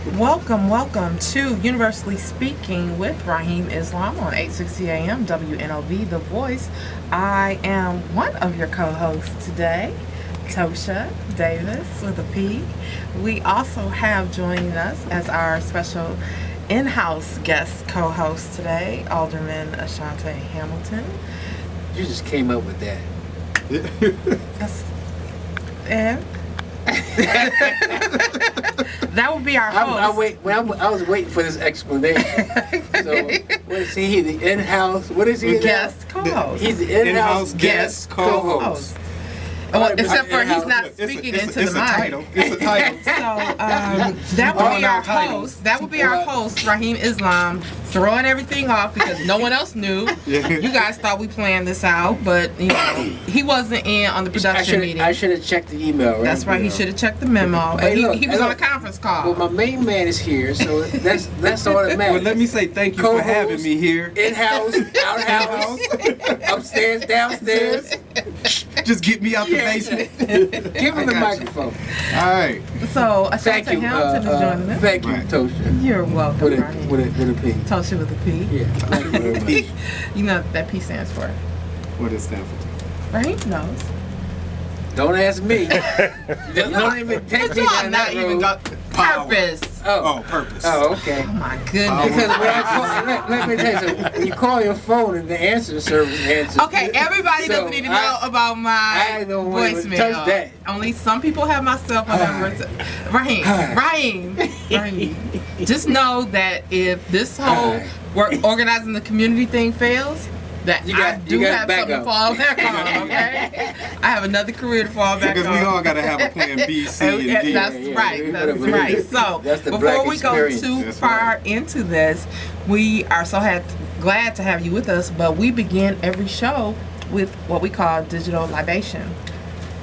Welcome to Universally Speaking with Rahim Islam on 860 AM WNOV The Voice. I am one of your co-hosts today, Ptosha Davis with a P. We also have joining us as our special in-house guest co-host today, Alderman Ashanti Hamilton. You just came up with that. And that would be our host. I was waiting for this explanation. So, what is he? The in-house? What is he? Guest co-host. He's the in-house guest co-host. Well, except for he's not speaking into the mic. It's a title. So that would be our host. That would be our host, Rahim Islam, throwing everything off because no one else knew. You guys thought we planned this out, but you know he wasn't in on the production meeting. I should have checked the email. Right? That's right. He should have checked the memo. But he was on a conference call. Well, my main man is here, so that's all that matters. Well, let me say thank you for having me here. In-house, out-house, upstairs, downstairs. Just get me out the basement. Give him the microphone. All right. So, Ashanti Hamilton is joining us. Thank you, Ptosha. You're welcome, With a P. Ptosha with a P. Yeah, thank you very much. You know what that P stands for? What does it stand for? Rahim knows. Don't ask me. Don't even take me down that road. Purpose. Oh, purpose. Oh, okay. Oh my goodness. Because let me tell you something. When you call your phone and the answer service answers. Okay, everybody doesn't need to know about my I don't want to voicemail. touch that. Only some people have my cell phone number. Rahim. Just know that if this whole organizing the community thing fails, that I do have something to fall back on, okay? I have another career to fall back on. Because we all got to have a plan B, C, and D. That's right. So, before we go too far into this, we are so glad to have you with us, but we begin every show with what we call digital libation.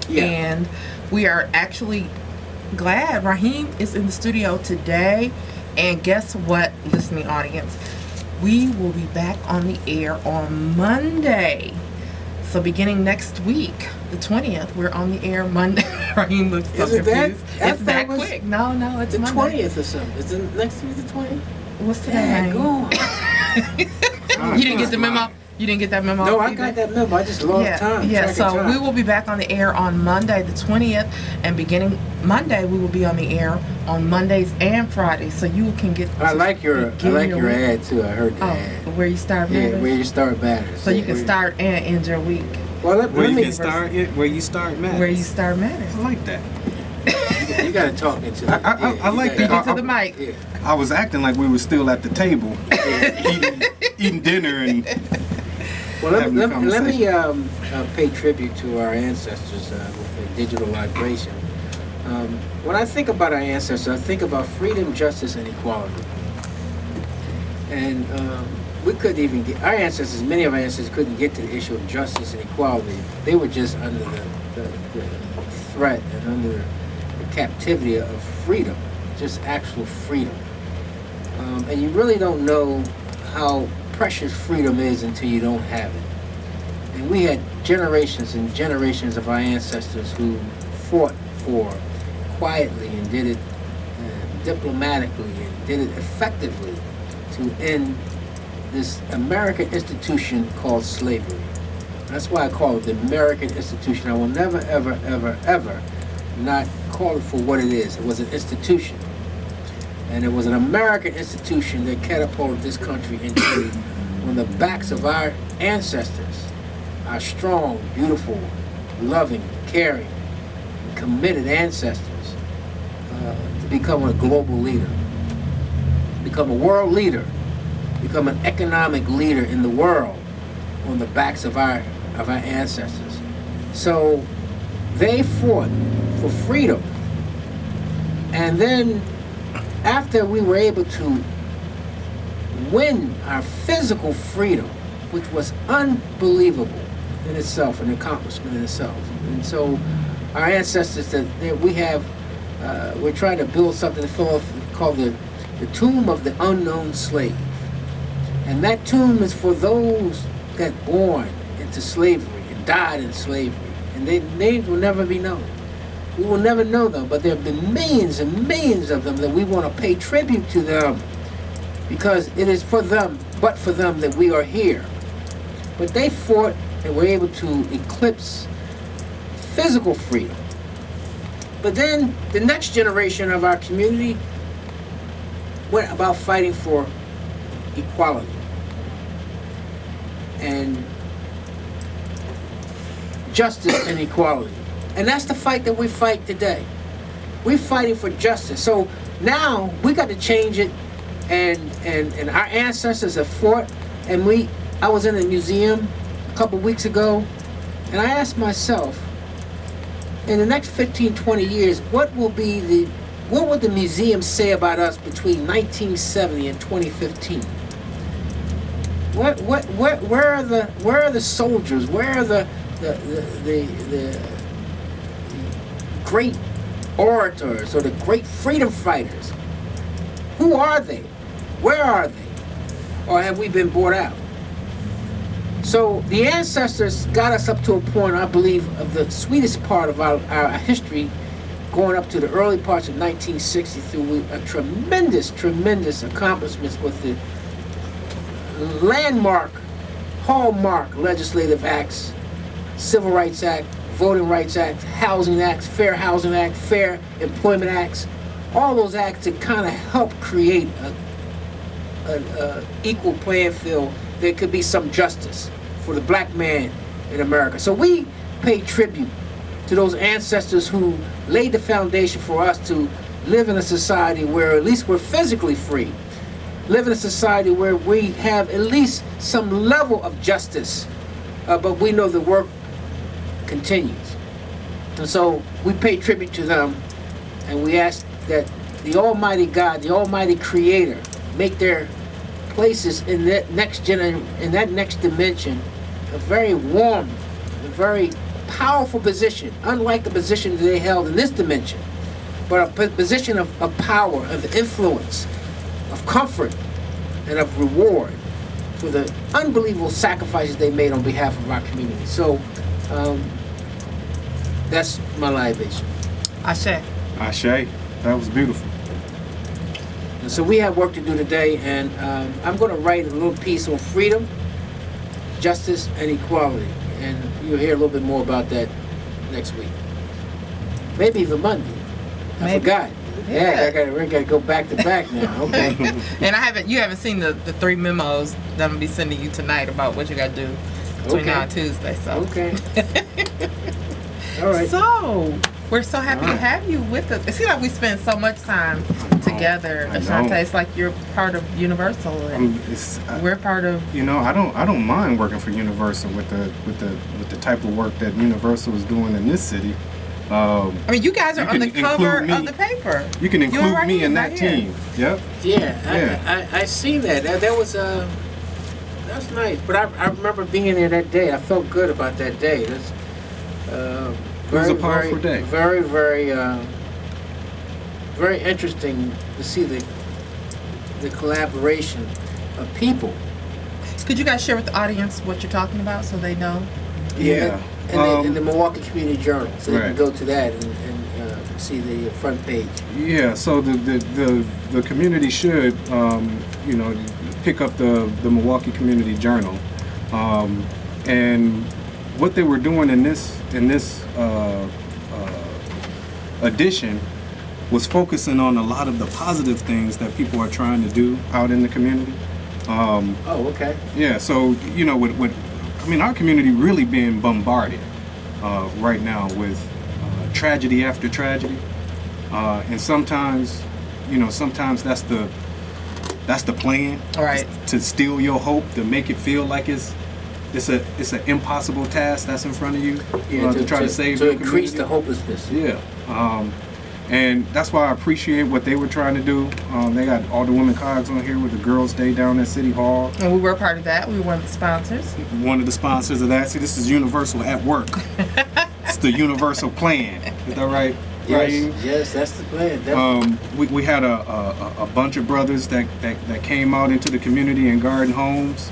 Yeah. And we are actually glad Rahim is in the studio today. And guess what, listening audience? We will be back on the air on Monday. So beginning next week, the 20th, we're on the air Monday. Rahim looks so confused. It's that quick. No, it's the Monday. 20th or something. Is it next week the 20th? What's today? You didn't get the memo? You didn't get that memo? No, I got that memo. I just lost time. Yeah, so we will be back on the air on Monday the 20th, and beginning Monday we will be on the air on Mondays and Fridays, so you can get. I like your ad too. I heard that ad. Where you start matters. Yeah, where you start matters. So you can start and end your week. Well, where you start matters. Where you start matters. I like that. You gotta talk into it. I like that. Into the mic. Yeah. I was acting like we were still at the table, eating dinner and. Well, let me pay tribute to our ancestors with the digital libation. When I think about our ancestors, I think about freedom, justice, and equality. And we couldn't even get, many of our ancestors couldn't get to the issue of justice and equality. They were just under the threat and under the captivity of freedom, just actual freedom. And you really don't know how precious freedom is until you don't have it. And we had generations and generations of our ancestors who fought for quietly and did it diplomatically and did it effectively to end this American institution called slavery. That's why I call it the American institution. I will never, ever, ever, ever not call it for what it is. It was an institution. And it was an American institution that catapulted this country into on the backs of our ancestors, our strong, beautiful, loving, caring, committed ancestors, to become a global leader, become a world leader, become an economic leader in the world on the backs of our ancestors. So they fought for freedom. And then after we were able to win our physical freedom, which was unbelievable in itself, an accomplishment in itself. And so our ancestors that we have, we're trying to build something called the tomb of the unknown slave. And that tomb is for those that born into slavery and died in slavery. And their names will never be known. We will never know them, but there have been millions and millions of them that we want to pay tribute to them, because it is for them, but for them, that we are here. But they fought and were able to eclipse physical freedom. But then the next generation of our community went about fighting for equality and justice and equality. And that's the fight that we fight today. We're fighting for justice. So now we got to change it, and our ancestors have fought. And I was in a museum a couple weeks ago, and I asked myself, in the next 15, 20 years, what would the museum say about us between 1970 and 2015? Where are the soldiers? Where are the great orators or the great freedom fighters? Who are they? Where are they? Or have we been bought out? So the ancestors got us up to a point, I believe, of the sweetest part of our history, going up to the early parts of 1960 through a tremendous accomplishments with the landmark, hallmark legislative acts, Civil Rights Act, Voting Rights Act, Housing Acts, Fair Housing Act, Fair Employment Acts, all those acts that kind of help create an equal playing field. There could be some justice for the black man in America. So we pay tribute to those ancestors who laid the foundation for us to live in a society where at least we're physically free, live in a society where we have at least some level of justice, but we know the work continues. And so we pay tribute to them, and we ask that the Almighty God, the Almighty Creator, make their places in that next dimension a very warm, a very powerful position, unlike the position that they held in this dimension, but a position of power, of influence, of comfort, and of reward for the unbelievable sacrifices they made on behalf of our community. So that's my libation. Ashe. Ashe. That was beautiful. And so we have work to do today, and I'm going to write a little piece on freedom, justice, and equality. And you'll hear a little bit more about that next week. Maybe even Monday. I forgot. Yeah, we're gonna go back to back now. Okay. And you haven't seen the 3 memos that I'm gonna be sending you tonight about what you gotta do between now and Tuesday. So. Okay. All right. So we're so happy to have you with us. It seems like we spend so much time together, Ashanti. It's like you're part of Universal, and we're part of. You know, I don't mind working for Universal with the type of work that Universal is doing in this city. I mean, you guys are on the cover of the paper. You can include me in that team. Yep. Yeah. I seen that. That was that's nice. But I remember being there that day. I felt good about that day. That's it was a powerful day. Very, very interesting to see the collaboration of people. Could you guys share with the audience what you're talking about so they know? Yeah. In the Milwaukee Community Journal, so they can go to that and see the front page. Yeah, so the community should pick up the Milwaukee Community Journal, and what they were doing in this edition was focusing on a lot of the positive things that people are trying to do out in the community. Okay. Yeah, so our community really being bombarded right now with tragedy after tragedy, and sometimes that's the plan, right? To steal your hope, to make it feel like it's an impossible task that's in front of you, to try to save your increase community. The hopelessness. Yeah. And that's why I appreciate what they were trying to do. They got Alderwoman Coggs on here with the Girls' Day down at City Hall. And we were part of that. We were one of the sponsors. One of the sponsors of that. See, this is Universal at work. It's the Universal plan. Is that right? Yes, that's the plan. We had a bunch of brothers that came out into the community in Garden Homes,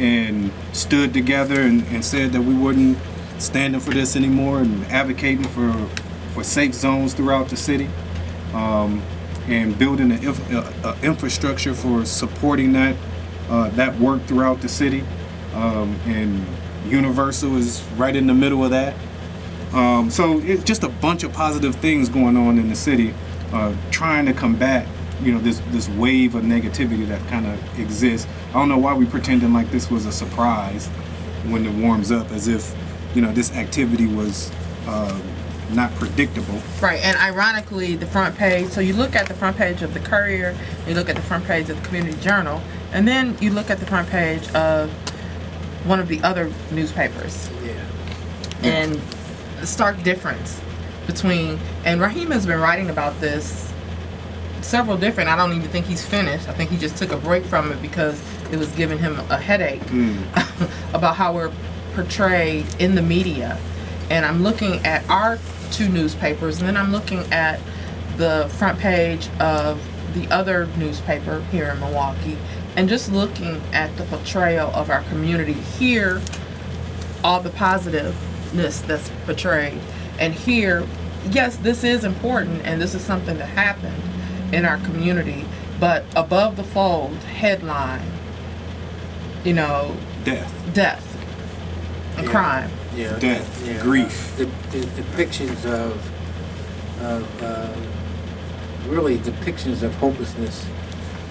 and stood together and said that we wouldn't standing for this anymore and advocating for safe zones throughout the city, and building an infrastructure for supporting that work throughout the city. And Universal is right in the middle of that. So it's just a bunch of positive things going on in the city, trying to combat, this wave of negativity that kind of exists. I don't know why we pretending like this was a surprise when it warms up, as if, this activity was not predictable. Right, and ironically, the front page, so you look at the front page of the Courier, you look at the front page of the Community Journal, and then you look at the front page of one of the other newspapers. Yeah. And a stark difference between, and Rahim has been writing about this several different, I don't even think he's finished. I think he just took a break from it because it was giving him a headache about how we're portrayed in the media. And I'm looking at our two newspapers, and then I'm looking at the front page of the other newspaper here in Milwaukee, and just looking at the portrayal of our community here, all the positiveness that's portrayed. And here, yes, this is important, and this is something that happened in our community, but above the fold, headline, death and crime. Yeah, death, grief. The depictions really depictions of hopelessness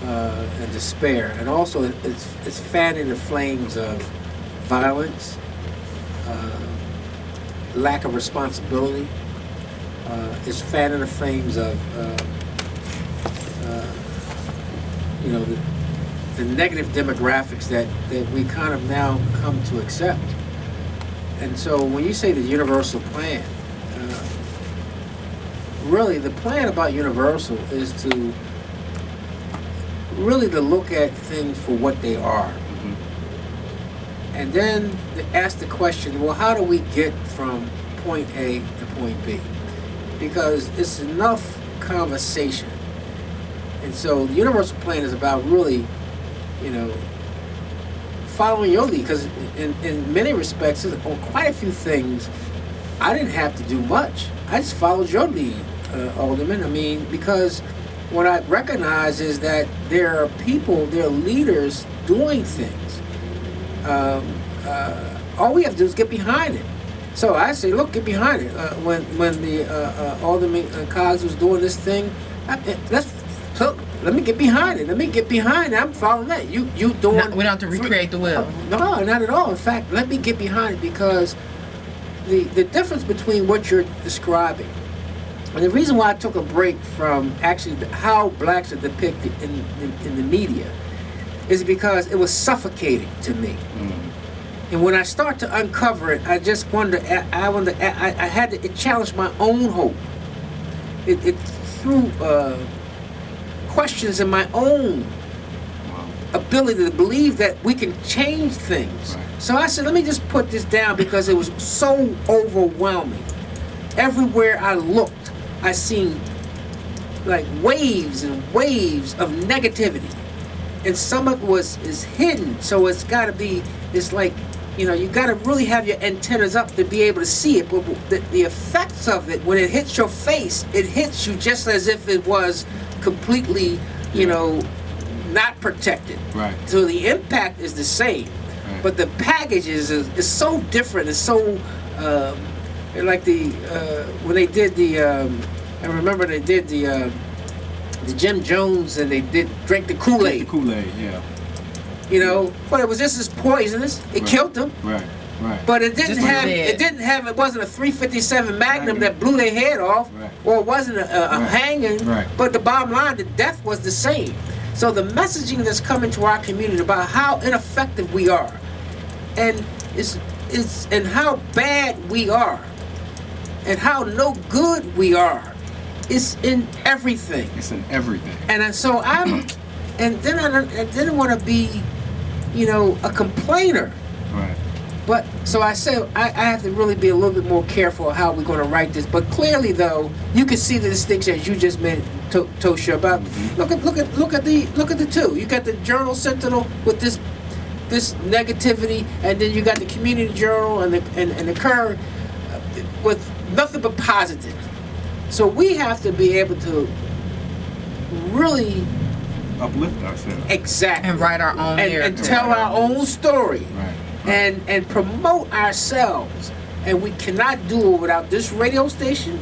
and despair, and also it's fanning the flames of violence, lack of responsibility. It's fanning the flames of the negative demographics that we kind of now come to accept. And so when you say the universal plan, really the plan about universal is to really to look at things for what they are. And then to ask the question, well, how do we get from point A to point B? Because it's enough conversation. And so the universal plan is about really, following your lead, because in many respects, on quite a few things, I didn't have to do much. I just followed your lead, Alderman. I mean, because what I recognize is that there are people, there are leaders doing things. All we have to do is get behind it. So I say, look, get behind it. When the Alderman Coggs was doing this thing, let me get behind it. Let me get behind it. I'm following that. You doing? No, we don't have to recreate the wheel. No, not at all. In fact, let me get behind it, because the difference between what you're describing, and the reason why I took a break from actually how blacks are depicted in the media, is because it was suffocating to me. And when I start to uncover it, I just wonder. I had to. It challenged my own hope. It threw questions in my own ability to believe that we can change things. Right. So I said, let me just put this down, because it was so overwhelming. Everywhere I looked, I seen like waves and waves of negativity, and some of it is hidden. So it's got to be. It's like, you got to really have your antennas up to be able to see it. But the effects of it, when it hits your face, it hits you just as if it was completely, not protected. Right. So the impact is the same, right, but the package is so different. It's so like when they did I remember they did the Jim Jones, and they drank the Kool-Aid. The Kool-Aid, yeah. But it was just as poisonous. It killed them. Right. Right. But it didn't have. It wasn't a 357 Magnum that blew their head off, or it wasn't a hanging. Right. But the bottom line, the death was the same. So the messaging that's coming to our community about how ineffective we are, and and how bad we are, and how no good we are, is in everything. It's in everything. And so and then I didn't want to be, a complainer. Right. But so I said I have to really be a little bit more careful how we're going to write this. But clearly, though, you can see the distinction, as you just made, Ptosha, about look at the two. You got the Journal Sentinel with this this negativity, and then you got the Community Journal and the Current with nothing but positive. So we have to be able to really uplift ourselves. Exactly. And write our own narrative. And tell our own story. Right. And promote ourselves. And we cannot do it without this radio station,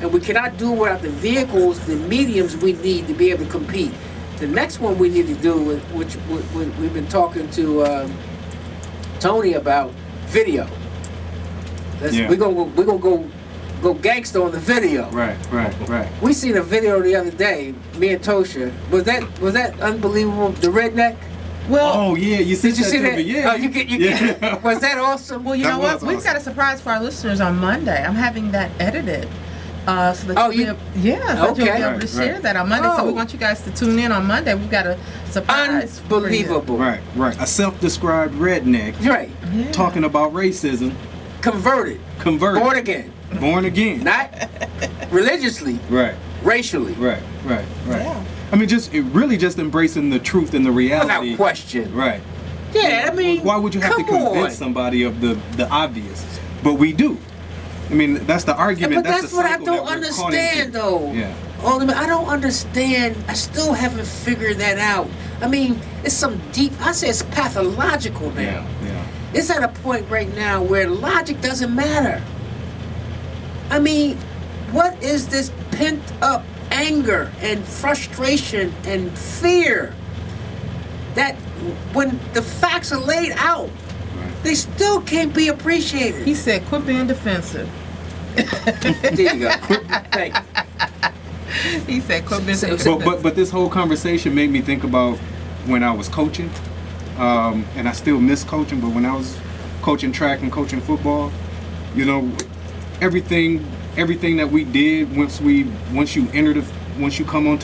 and we cannot do it without the vehicles, the mediums we need to be able to compete. The next one we need to do, which we've been talking to Tony about, video. We're gonna go gangster on the video. Right. We seen a video the other day, me and Ptosha. Was that unbelievable? The redneck. Well, oh yeah, you see that? Yeah. Oh, you get. Was that awesome? Well, you know what? We've got a surprise for our listeners on Monday. I'm having that edited. So that you'll be able to share that on Monday. So we want you guys to tune in on Monday. We've got a surprise. Unbelievable. Right. A self-described redneck. Right. Yeah. Talking about racism. Converted. Born again. Not religiously. Right. Racially. Right. Yeah. I mean, just embracing the truth and the reality. Without question. Right. Yeah, I mean, why would you have to convince somebody of the obvious? But we do. I mean, that's the argument. But that's what I don't understand, though. Yeah. I don't understand. I still haven't figured that out. I mean, it's some deep. I say it's pathological now. Yeah. It's at a point right now where logic doesn't matter. I mean, what is this pent up anger and frustration and fear that when the facts are laid out, they still can't be appreciated? He said, quit being defensive. There you go. Thank you. He said, quit being defensive. But this whole conversation made me think about when I was coaching, and I still miss coaching, but when I was coaching track and coaching football, you know, everything that we did once you come on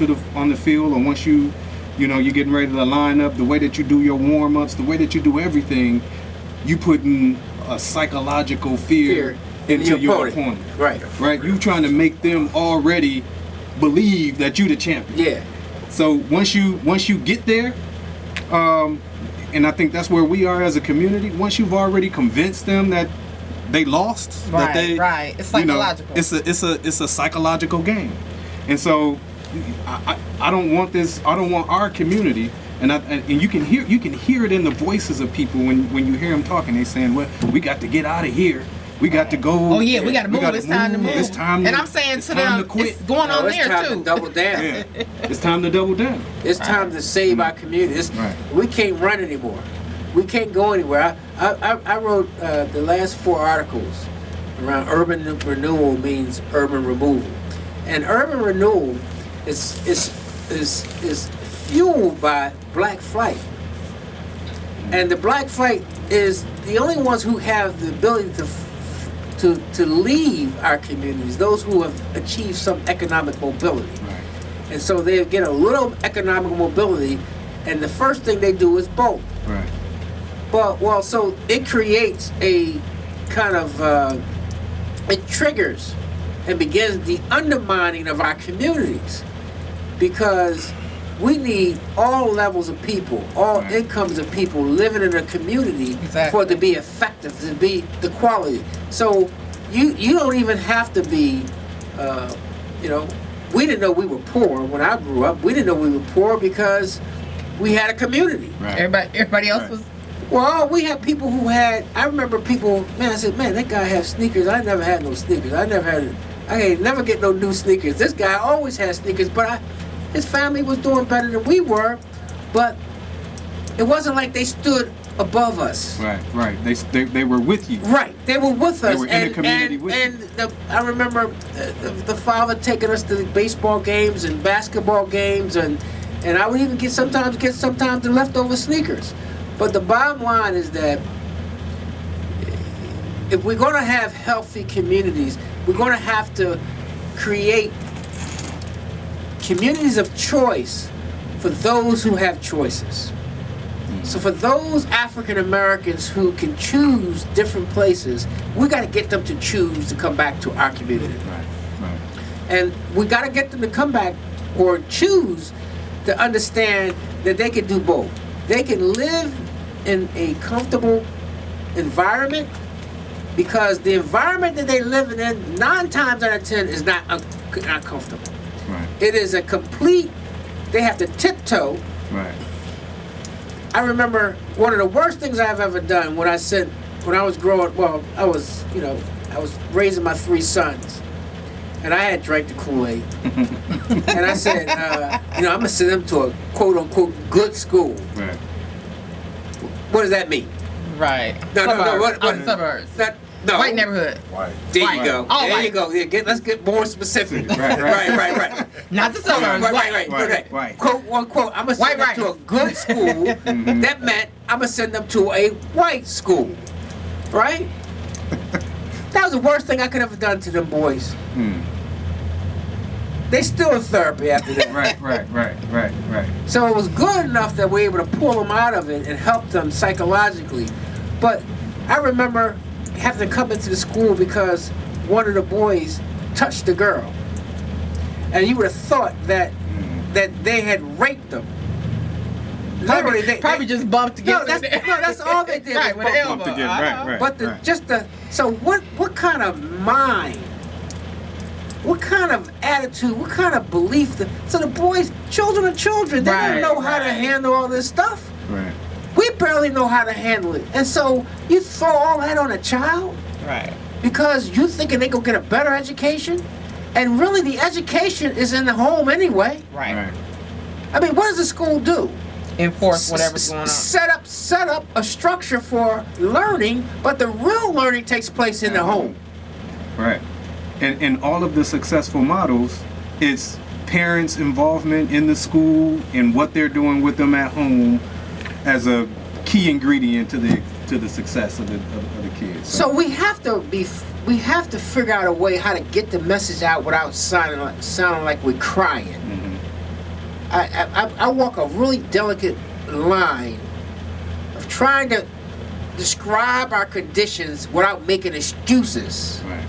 the field, or once you're getting ready to line up, the way that you do your warm-ups, the way that you do everything, you put in a psychological fear into your opponent. Right. You trying to make them already believe that you the champion. Yeah. So once you get there, and I think that's where we are as a community. Once you've already convinced them that they lost, right. It's psychological. It's a psychological game, and so I don't want this. I don't want our community. And you can hear it in the voices of people when you hear them talking. They saying, "Well, we got to get out of here. We got to go. Oh yeah, we got to move. It's time to move. It's time. And I'm saying to them, it's going on there too. It's time to double down. Yeah. It's time to double down. It's time to save our community. We can't run anymore. We can't go anywhere. I wrote the last 4 articles around urban renewal means urban removal, and urban renewal is fueled by black flight. And the black flight is the only ones who have the ability to leave our communities, those who have achieved some economic mobility. Right. And so they get a little economic mobility, and the first thing they do is bolt. Right. So it creates a kind of, it triggers and begins the undermining of our communities, because we need all levels of people, all incomes of people living in a community for it to be effective, to be the quality. So you don't even have to be, we didn't know we were poor when I grew up. We didn't know we were poor because we had a community. Right. Everybody else was. Well, we had people who had, I remember people, I said, man, that guy has sneakers. I never had no sneakers. I ain't never get no new sneakers. This guy always had sneakers, but his family was doing better than we were, but it wasn't like they stood above us. Right. They were with you. Right, they were with us. They were in the community with you. I remember the father taking us to the baseball games and basketball games, and I would even get sometimes the leftover sneakers. But the bottom line is that if we're going to have healthy communities, we're going to have to create communities of choice for those who have choices. So for those African Americans who can choose different places, we got to get them to choose to come back to our community. Right. And we got to get them to come back or choose to understand that they can do both. They can live in a comfortable environment, because the environment that they live in 9 times out of 10 is not comfortable. Right. It is a complete, they have to tiptoe. Right. I remember one of the worst things I've ever done when I was growing, well, I was raising my 3 sons, and I had drank the Kool-Aid. And I said, I'm going to send them to a quote-unquote good school. Right. What does that mean? Right. No, What suburbs. No. White neighborhood. White. There White. you go. All there white. you go. Yeah, let's get more specific. Right. Not the suburbs. Right. Right. Quote, unquote, I'm going to send them to a good school. That meant I'm going to send them to a white school. Right? That was the worst thing I could ever done to them boys. They still in therapy after that. Right. So it was good enough that we were able to pull them out of it and help them psychologically. But I remember having to come into the school because one of the boys touched the girl. And you would have thought that they had raped them. Literally, Probably just bumped together. That's all they did. Right, was with the bump. elbow. Right. But so what kind of mind, what kind of attitude, what kind of belief? So the boys, children are children. They don't know how to handle all this stuff. Right. We barely know how to handle it. And so you throw all that on a child Right. because you thinking they gonna get a better education, and really the education is in the home anyway. Right. I mean, what does the school do? Enforce whatever's going on. Set up a structure for learning, but the real learning takes place in the home. Right. And all of the successful models, it's parents' involvement in the school and what they're doing with them at home as a key ingredient to the success of the kids. So we have to figure out a way how to get the message out without sounding like we're crying. I walk a really delicate line of trying to describe our conditions without making excuses. Right.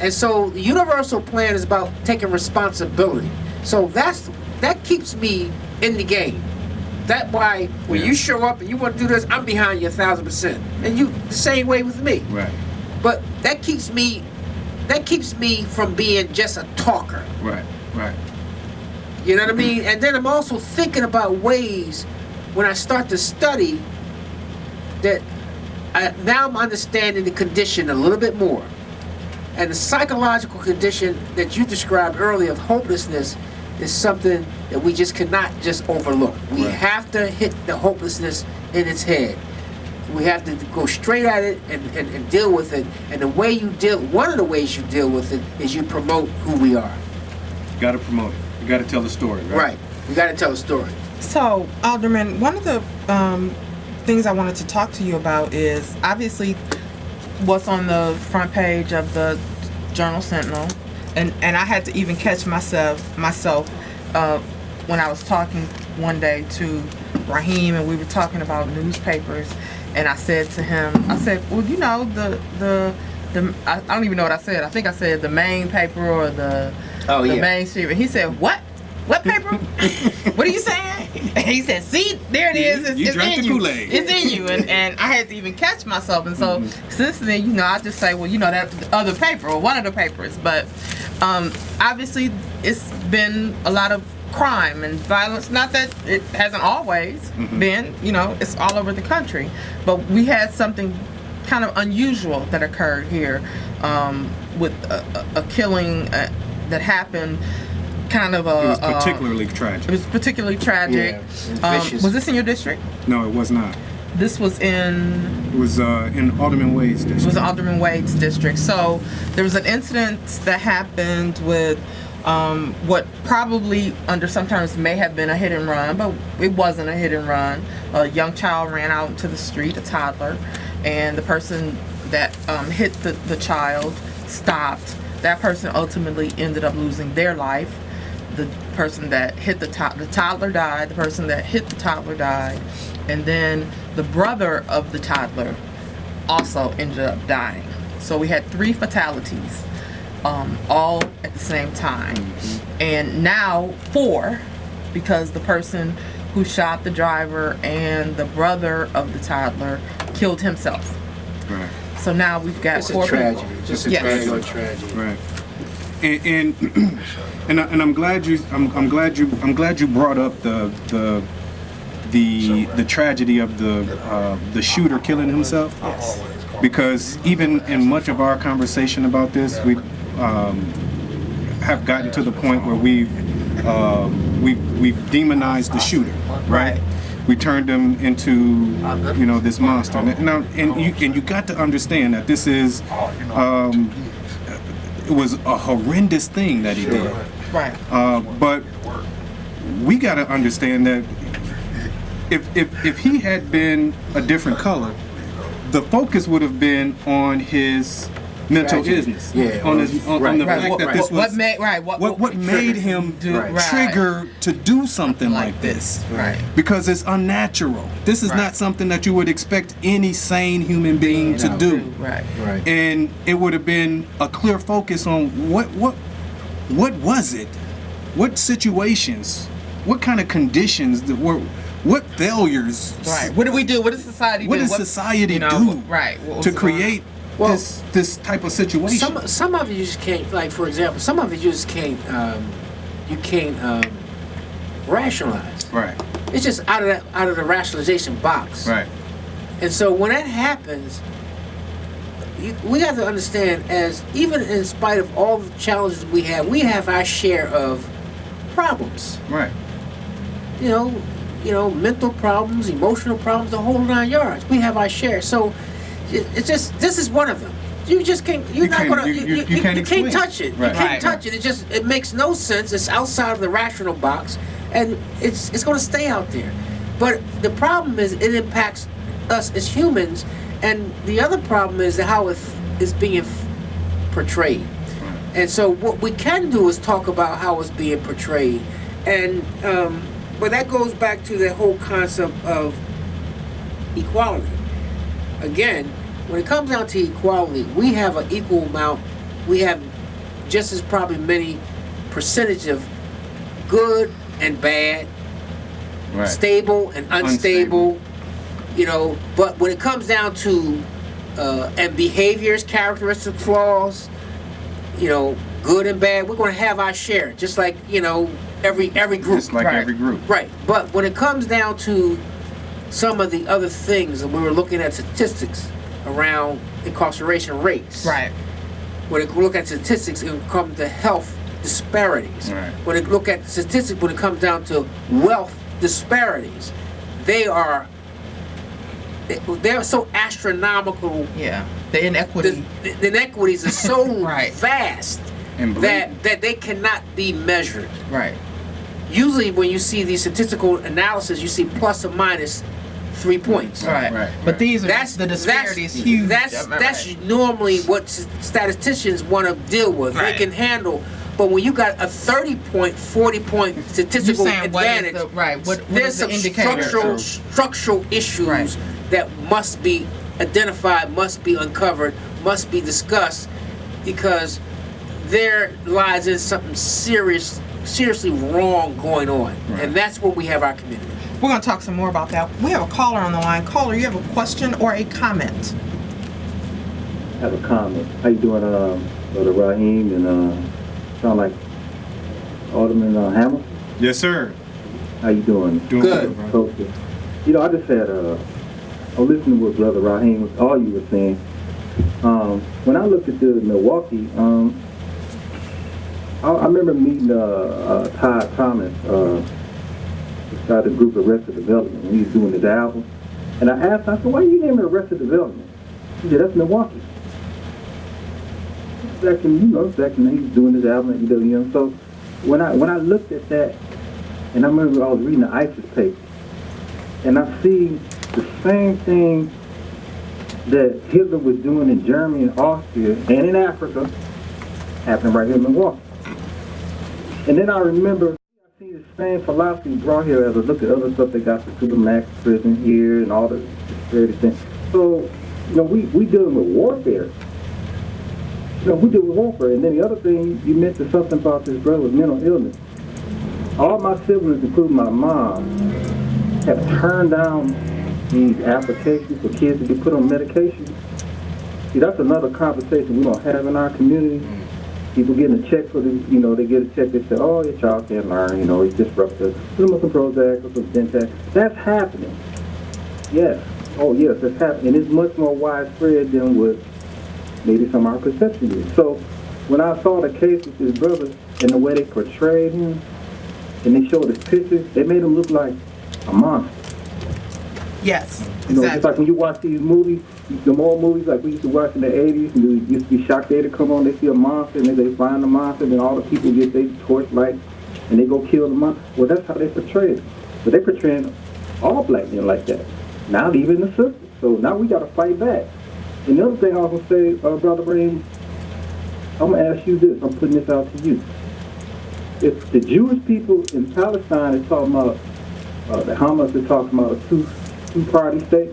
And so the universal plan is about taking responsibility. So that keeps me in the game. That's why when you show up and you want to do this, I'm behind you 1,000%. And you the same way with me. Right. But that keeps me from being just a talker. Right. You know what I mean? And then I'm also thinking about ways when I start to study that now I'm understanding the condition a little bit more. And the psychological condition that you described earlier of hopelessness is something that we just cannot just overlook. We have to hit the hopelessness in its head. We have to go straight at it and deal with it. And one of the ways you deal with it is you promote who we are. You got to promote it. You got to tell the story, right? Right. You got to tell the story. So, Alderman, one of the things I wanted to talk to you about is obviously what's on the front page of the Journal Sentinel, and I had to even catch myself when I was talking one day to Rahim, and we were talking about newspapers, and I said to him, well, I don't even know what I said. I think I said the main paper or the mainstream. And he said, what paper? What are you saying? And he said, see, there it is. You drank the Kool-Aid. It's in you. And I had to even catch myself. And so since then, I just say, well, that's the other paper or one of the papers. But obviously, it's been a lot of crime and violence. Not that it hasn't always been, it's all over the country. But we had something kind of unusual that occurred here with a killing that happened. Kind of it was particularly tragic. It was particularly tragic. Yeah, vicious. Was this in your district? No, it was not. This was in... It was in Alderman Wade's district. It was Alderman Wade's district. So there was an incident that happened with what probably under some terms may have been a hit and run, but it wasn't a hit and run. A young child ran out into the street, a toddler, and the person that hit the child stopped. That person ultimately ended up losing their life. The person that hit the toddler died. The person that hit the toddler died. And then the brother of the toddler also ended up dying. So we had 3 fatalities, all at the same time. And now 4, because the person who shot the driver, and the brother of the toddler killed himself. Right. So now we've got It's four a tragedy. people. Just a Yes. regular tragedy. Right. And I'm glad you brought up the tragedy of the shooter killing himself. Yes. Because even in much of our conversation about this, we have gotten to the point where we've demonized the shooter, right? We turned him into this monster. And you got to understand that this is it was a horrendous thing that he did. Right. But we got to understand that if he had been a different color, the focus would have been on his mental illness, on the fact that this was what made him trigger to do something like this, right? Because it's unnatural. This is not something that you would expect any sane human being to do, right? And it would have been a clear focus on what was it, what situations, what kind of conditions that were. What failures? Right. What do we do? What does society do? What does society do? Right. To create this type of situation? Some of you just can't. Like, for example, some of it you just can't. You can't rationalize. Right. It's just out of the rationalization box. Right. And so when that happens, we have to understand, as even in spite of all the challenges we have our share of problems. Right. You know, mental problems, emotional problems, the whole 9 yards. We have our share. So it's just, this is one of them. You just can't. You can't touch it. Right. You can't touch it. It makes no sense. It's outside of the rational box, and it's going to stay out there. But the problem is it impacts us as humans, and the other problem is how it is being portrayed. Right. And so what we can do is talk about how it's being portrayed, and but that goes back to the whole concept of equality. Again, when it comes down to equality, we have an equal amount. We have just as probably many percentage of good and bad, stable and unstable. But when it comes down to and behaviors, characteristic flaws, good and bad, we're going to have our share, just like every group. Just like every group. Right. But when it comes down to some of the other things, and we were looking at statistics around incarceration rates. Right. When we look at statistics, it comes to health disparities. Right. When it look at statistics, when it comes down to wealth disparities, they're so astronomical. Yeah. The inequity. The inequities are so vast And that they cannot be measured. Right. Usually when you see these statistical analysis, you see plus or minus 3 points. Right. But these are the disparity is huge. That's normally what statisticians want to deal with. Right. They can handle. But when you got a 30-point, 40-point statistical advantage, there's some structural issues that must be identified, must be uncovered, must be discussed, because there lies in something seriously wrong going on. And that's where we have our community. We're going to talk some more about that. We have a caller on the line. Caller, you have a question or a comment? I have a comment. How you doing, Brother Rahim, and sound like Alderman Hamilton? Yes, sir. How you doing? Doing good. Okay. I just had I'm listening to what Brother Rahim, all you were saying. When I looked at the Milwaukee, I remember meeting Todd Thomas, started a group of Arrested Development, and he was doing his album. And I asked, I said, why you name it Arrested Development? He said, that's Milwaukee. Back when he was doing his album at UWM. So when I looked at that, and I remember I was reading the ISIS paper, and I see the same thing that Hitler was doing in Germany and Austria and in Africa happening right here in Milwaukee. And then I remember I see the same philosophy brought here as I look at other stuff they got the Supermax prison here and all the disparity things. So, we dealing with warfare. We deal with warfare. And then the other thing, you mentioned something about this brother with mental illness. All my siblings, including my mom, have turned down these applications for kids to get put on medication. See, that's another conversation we don't have in our community. People getting a check for the, they get a check, they say, oh, your child can't learn, it's disruptive. Put them on some Prozac or some Dentak. That's happening. Yes. Oh, yes, that's happening. It's much more widespread than what maybe some of our perception is. So when I saw the case with his brother and the way they portrayed him, and they showed his pictures, they made him look like a monster. Yes, exactly. Just like when you watch these movies, the old movies like we used to watch in the 80s, and there used to be shock data come on, they see a monster, and then they find the monster, and then all the people get their torchlight, and they go kill the monster. Well, that's how they portray it. But they portraying all black men like that. Now even the sisters. So now we got to fight back. And the other thing I was going to say, Brother Rahim, I'm going to ask you this. I'm putting this out to you. If the Jewish people in Palestine is talking about, the Hamas is talking about a two-party state,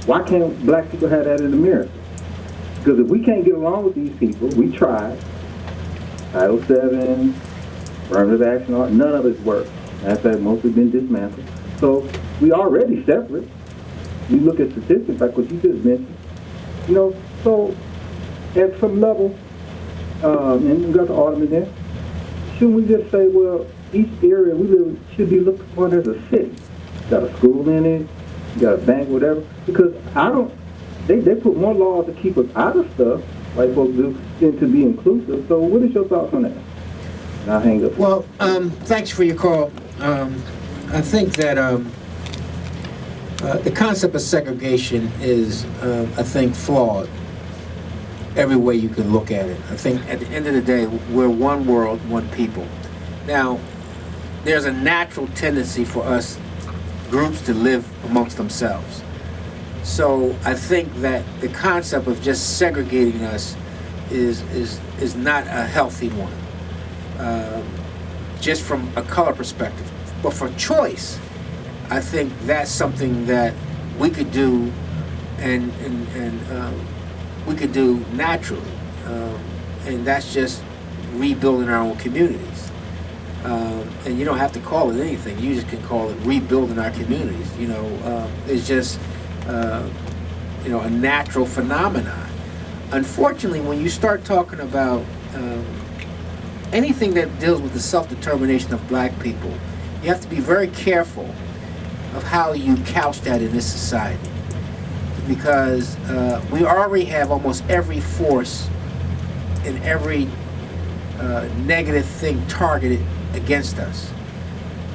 why can't black people have that in America? Because if we can't get along with these people, we tried. Title VII, affirmative action, none of it's worked. Matter of fact, most have been dismantled. So we already separate. You look at statistics like what you just mentioned. So at some level, and we got the Alderman there, shouldn't we just say, well, each area we live in should be looked upon as a city? Got a school in it, you got a bank, whatever. Because they put more laws to keep us out of stuff, white folks do, than to be inclusive. So what is your thoughts on that? And I'll hang up. Well, thanks for your call. I think that the concept of segregation is, I think, flawed every way you can look at it. I think at the end of the day, we're one world, one people. Now, there's a natural tendency for us groups to live amongst themselves. So I think that the concept of just segregating us is not a healthy one, just from a color perspective. But for choice, I think that's something that we could do, and we could do naturally, and that's just rebuilding our own communities. And you don't have to call it anything. You just can call it rebuilding our communities. It's just a natural phenomenon. Unfortunately, when you start talking about anything that deals with the self-determination of black people, you have to be very careful of how you couch that in this society, because we already have almost every force and every negative thing targeted against us.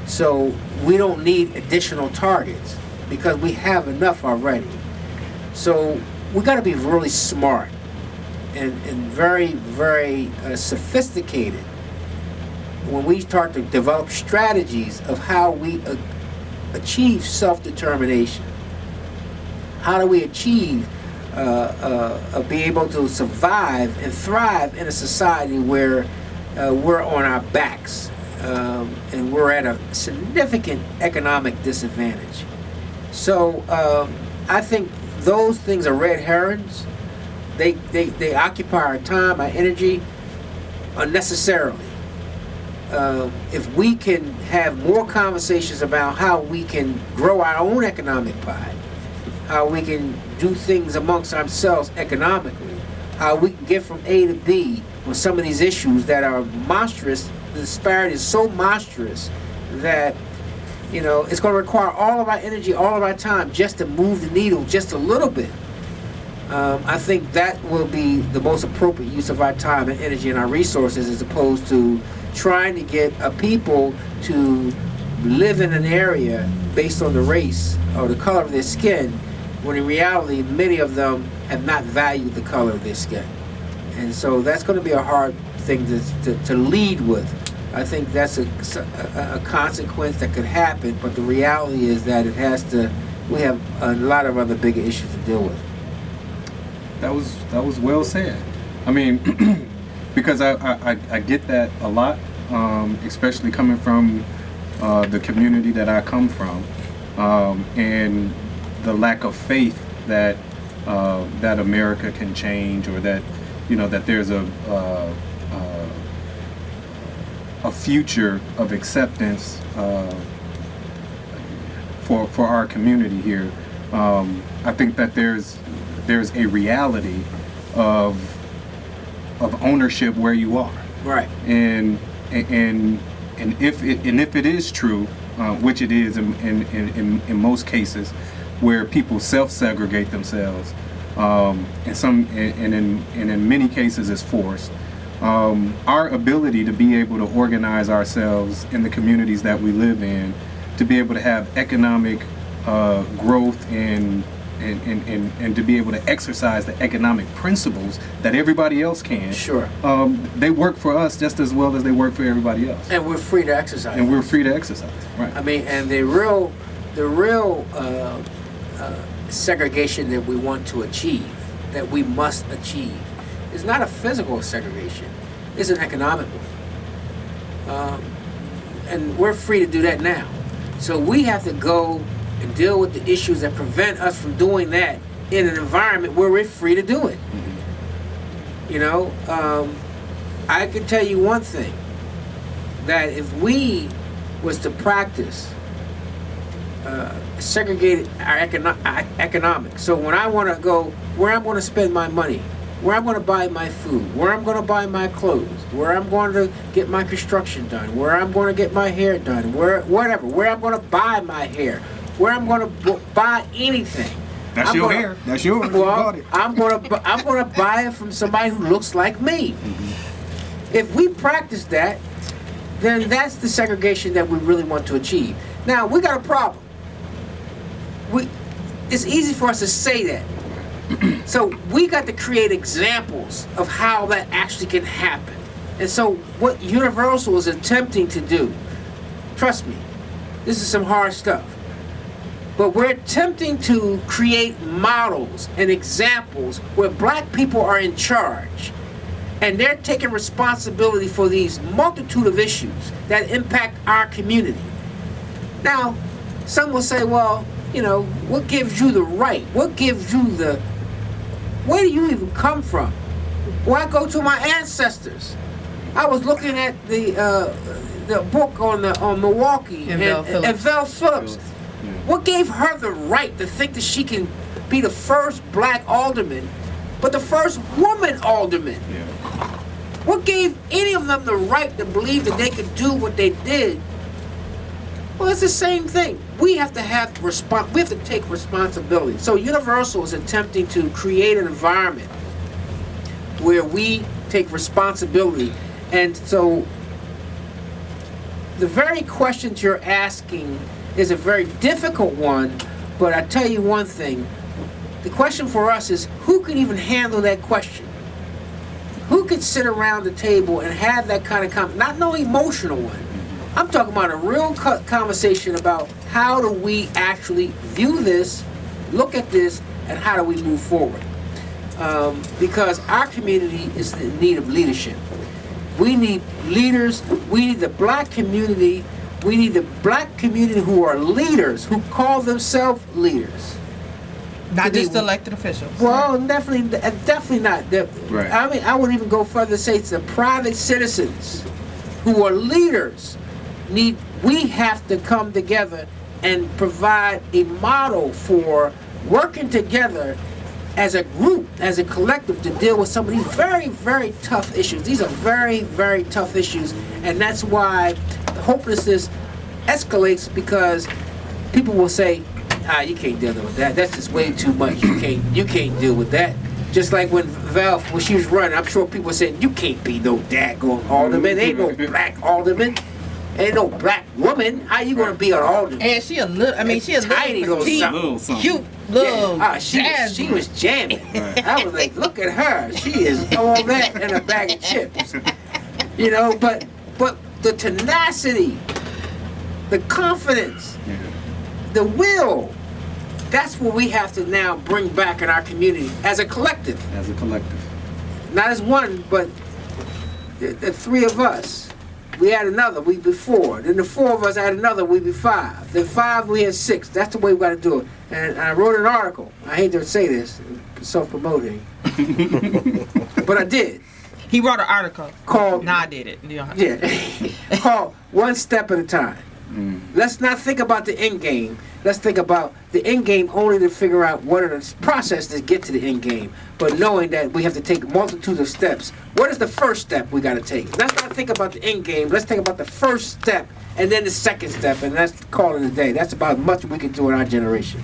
So we don't need additional targets because we have enough already. So we got to be really smart and very, very sophisticated when we start to develop strategies of how we achieve self-determination. How do we achieve be able to survive and thrive in a society where we're on our backs and we're at a significant economic disadvantage? So I think those things are red herrings. They occupy our time, our energy unnecessarily. If we can have more conversations about how we can grow our own economic pie, how we can do things amongst ourselves economically, how we can get from A to B on some of these issues that are monstrous. The disparity is so monstrous that it's going to require all of our energy, all of our time just to move the needle just a little bit. I think that will be the most appropriate use of our time and energy and our resources, as opposed to trying to get a people to live in an area based on the race or the color of their skin, when in reality many of them have not valued the color of their skin. And so that's going to be a hard thing to lead with. I think that's a consequence that could happen, but the reality is that we have a lot of other bigger issues to deal with. That was well said. I mean, because I get that a lot, especially coming from the community that I come from, and the lack of faith that that America can change, or that that there's a future of acceptance for our community here. I think that there's a reality of ownership where you are. Right. And if it is true, which it is in most cases, where people self-segregate themselves, and in many cases is forced. Our ability to be able to organize ourselves in the communities that we live in, to be able to have economic growth and to be able to exercise the economic principles that everybody else can. Sure. They work for us just as well as they work for everybody else. And we're free to exercise. And we're free to exercise. Right. I mean, and the real segregation that we want to achieve, that we must achieve, is not a physical segregation. It's an economic one. And we're free to do that now. So we have to go and deal with the issues that prevent us from doing that in an environment where we're free to do it. Mm-hmm. You know, I can tell you one thing, that if we was to practice segregated our economics, so when I want to go, where I'm going to spend my money, where I'm going to buy my food, where I'm going to buy my clothes, where I'm going to get my construction done, where I'm going to get my hair done, where I'm going to buy my hair, where I'm going to buy anything. That's your hair. That's yours. Well, I'm going to buy it from somebody who looks like me. Mm-hmm. If we practice that, then that's the segregation that we really want to achieve. Now, we got a problem. It's easy for us to say that. So we got to create examples of how that actually can happen. And so what Universal is attempting to do, trust me, this is some hard stuff, but we're attempting to create models and examples where black people are in charge and they're taking responsibility for these multitude of issues that impact our community. Now, some will say, well, you know, what gives you the right? What gives you the... Where do you even come from? Well, I go to my ancestors. I was looking at the book on Milwaukee and Vel Phillips. What gave her the right to think that she can be the first black alderman, but the first woman alderman? Yeah. What gave any of them the right to believe that they could do what they did? Well, it's the same thing. We have to we have to take responsibility. So Universal is attempting to create an environment where we take responsibility. And so the very questions you're asking is a very difficult one, but I tell you one thing. The question for us is, who can even handle that question? Who can sit around the table and have that kind of not no emotional one. I'm talking about a real conversation about how do we actually view this, look at this, and how do we move forward. Because our community is in need of leadership. We need leaders. We need the black community. We need the black community who are leaders, who call themselves leaders. Not just elected officials. Well, definitely not. Right. I mean, I would even go further to say it's the private citizens who are leaders. We have to come together and provide a model for working together as a group, as a collective, to deal with some of these very, very tough issues. These are very, very tough issues, and that's why hopelessness escalates, because people will say, you can't deal with that. That's just way too much. You can't deal with that. Just like when she was running, I'm sure people said, you can't be no daggone alderman. Ain't no black alderman. Ain't no black woman. How you gonna be an alderman? And she a tiny little cute little. Yeah. She was jamming. Right. I was like, look at her. She is all that and a bag of chips. You know, but the tenacity, the confidence, the will. That's what we have to now bring back in our community as a collective. As a collective. Not as one, but the three of us. We had another week before. Then the four of us had another week before 5. Then 5, we had 6. That's the way we got to do it. And I wrote an article. I hate to say this, self-promoting, but I did. He wrote an article called. I did it. Yeah. Called One Step at a Time. Let's not think about the end game. Let's think about the end game only to figure out what are the process to get to the end game. But knowing that we have to take multitudes of steps. What is the first step we got to take? Let's not think about the end game. Let's think about the first step and then the second step, and that's call it a day. That's about as much we can do in our generation.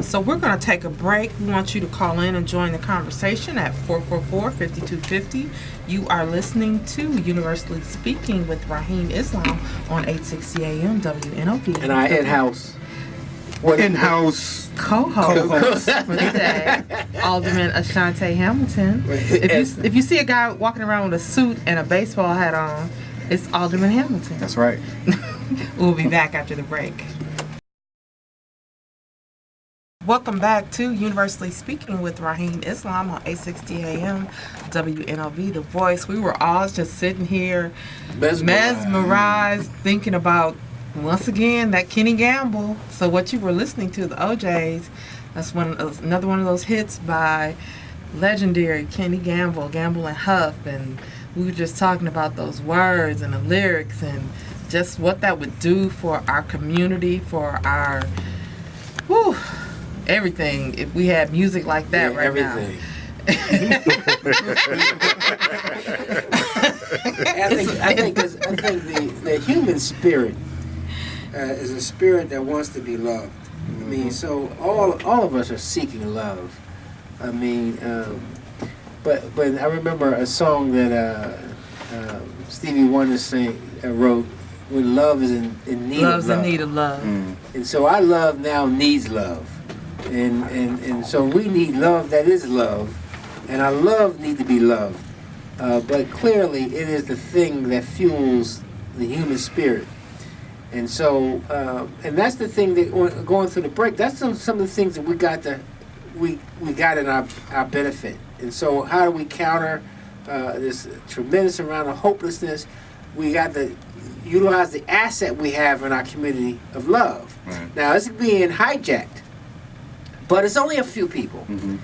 So we're going to take a break. We want you to call in and join the conversation at 444-5250. You are listening to Universally Speaking with Rahim Islam on 860 AM WNOV. And our in-house co-host for the day, Alderman Ashanti Hamilton. If you see a guy walking around with a suit and a baseball hat on, it's Alderman Hamilton. That's right. We'll be back after the break. Welcome back to Universally Speaking with Rahim Islam on 860 AM WNOV, The Voice. We were all just sitting here mesmerized thinking about, once again, that Kenny Gamble. So what you were listening to, the OJs, that's another one of those hits by legendary Kenny Gamble, Gamble and Huff. And we were just talking about those words and the lyrics and just what that would do for our community, for our... Whew, everything, if we had music like that everything. I think the human spirit is a spirit that wants to be loved. I mean, so all of us are seeking love. I mean, but I remember a song that Stevie Wonder wrote, when love is in need Love's of love. in need of love. And so our love now needs love. And so we need love that is love, and our love need to be loved. But clearly, it is the thing that fuels the human spirit. And so, and that's the thing that going through the break. That's some of the things that we got in our benefit. And so, how do we counter this tremendous amount of hopelessness? We got to utilize the asset we have in our community of love. Right. Now, it's being hijacked. But it's only a few people. Mm-hmm.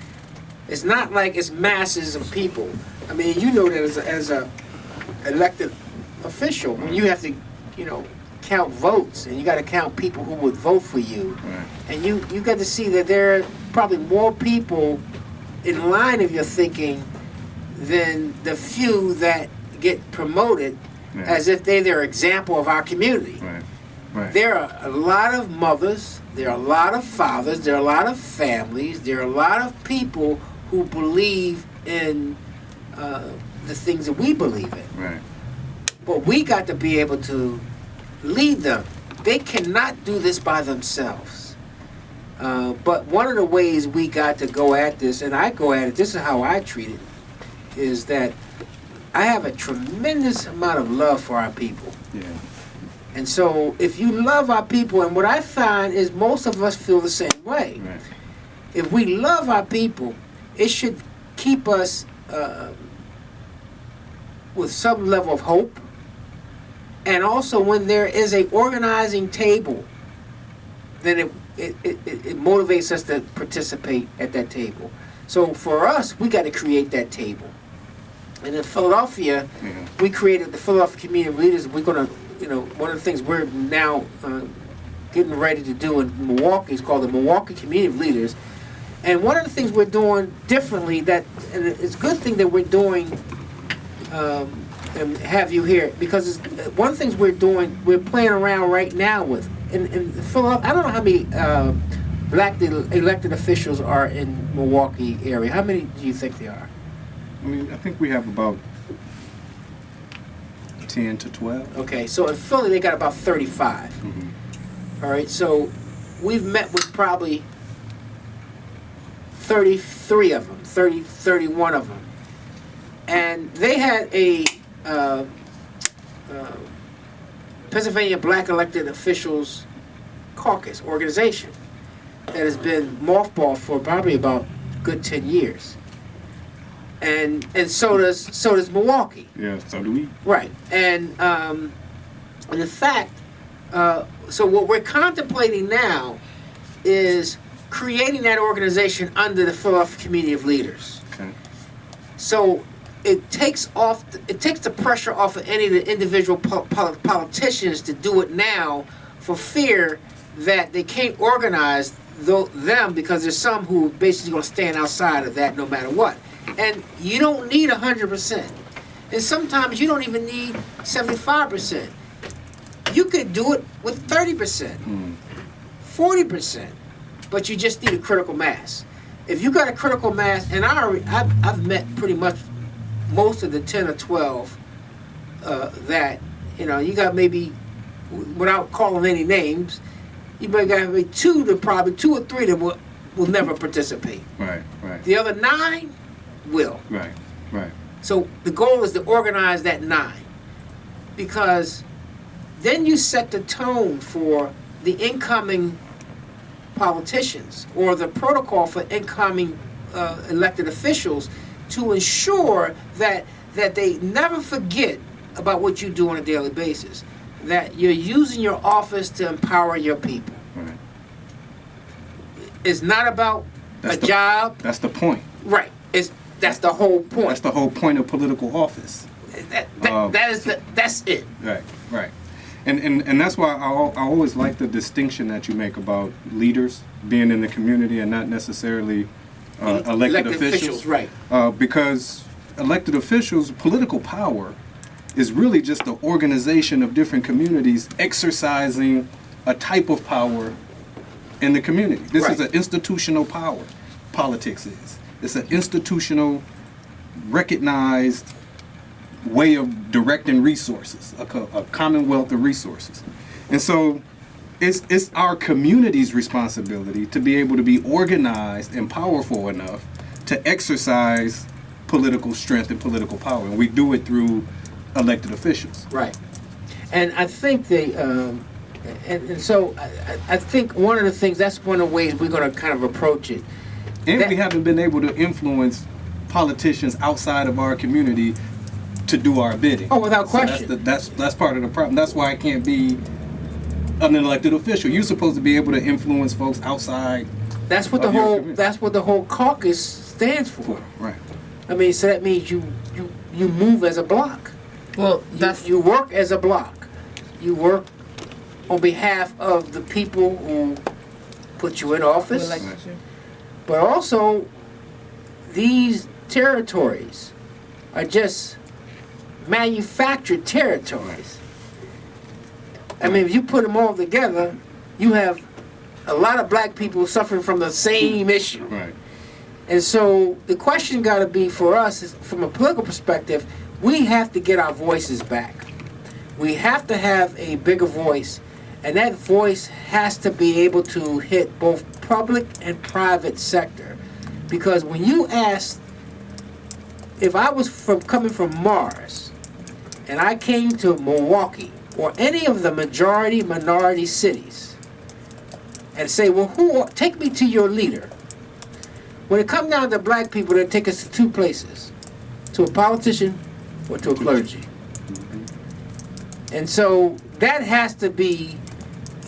It's not like it's masses of people. I mean, you know that as a elected official, when you have to, count votes, and you got to count people who would vote for you, Right. and you got to see that there are probably more people in line of your thinking than the few that get promoted as if they're their example of our community. Right. Right. There are a lot of mothers, there are a lot of fathers, there are a lot of families, there are a lot of people who believe in the things that we believe in. Right. But we got to be able to lead them. They cannot do this by themselves. But one of the ways we got to go at this, and I go at it, this is how I treat it, is that I have a tremendous amount of love for our people. Yeah. And so if you love our people, and what I find is most of us feel the same way. Right. If we love our people, it should keep us with some level of hope. And also when there is a organizing table, then it motivates us to participate at that table. So for us, we got to create that table. And in Philadelphia, we created the Philadelphia Community of Leaders. We're going to, one of the things we're now getting ready to do in Milwaukee is called the Milwaukee Community of Leaders. And one of the things we're doing differently, and it's a good thing that we're doing, and have you here, because one of the things we're doing, we're playing around right now with, in Philadelphia, I don't know how many black elected officials are in Milwaukee area. How many do you think there are? I mean, I think we have about 10 to 12. Okay, so in Philly, they got about 35. Mm-hmm. All right, so we've met with probably 33 of them, 31 of them. And they had a Pennsylvania Black Elected Officials Caucus organization that has been mothballed for probably about a good 10 years. And so does Milwaukee. Yeah, so do we. Right. And in fact, so what we're contemplating now is creating that organization under the Philadelphia Community of Leaders. Okay. So it takes the pressure off of any of the individual politicians to do it now for fear that they can't organize them, because there's some who basically going to stand outside of that no matter what. And you don't need 100%. And sometimes you don't even need 75%. You could do it with 30%, 40%, but you just need a critical mass. If you got a critical mass, and I've met pretty much most of the 10 or 12 that, you got maybe, without calling any names, you might got maybe two or three that will never participate. Right. The other 9 will. Right. So the goal is to organize that 9, because then you set the tone for the incoming politicians or the protocol for incoming elected officials to ensure that they never forget about what you do on a daily basis, that you're using your office to empower your people. Right. It's not about job. That's the point. Right. That's the whole point. That's the whole point of political office. That's it. Right. And that's why I always like the distinction that you make about leaders being in the community and not necessarily elected officials. Right. Because elected officials, political power, is really just the organization of different communities exercising a type of power in the community. This is an institutional power. Politics is. It's an institutional, recognized way of directing resources, a commonwealth of resources. And so it's our community's responsibility to be able to be organized and powerful enough to exercise political strength and political power. And we do it through elected officials. Right. And I think so I think one of the things, that's one of the ways we're going to kind of approach it. And we haven't been able to influence politicians outside of our community to do our bidding. Oh, without question. So that's part of the problem. That's why I can't be an elected official. You're supposed to be able to influence folks outside. That's what the whole caucus stands for. Right. I mean, so that means you move as a block. Well, you work as a block. You work on behalf of the people who put you in office. But also, these territories are just manufactured territories. I mean, if you put them all together, you have a lot of black people suffering from the same issue. Right. And so the question got to be for us, is, from a political perspective, we have to get our voices back. We have to have a bigger voice, and that voice has to be able to hit both public and private sector. Because when you ask, if I was coming from Mars and I came to Milwaukee or any of the minority cities and say, well, take me to your leader. When it comes down to black people, they take us to 2 places, to a politician or to a clergy. And so that has to be,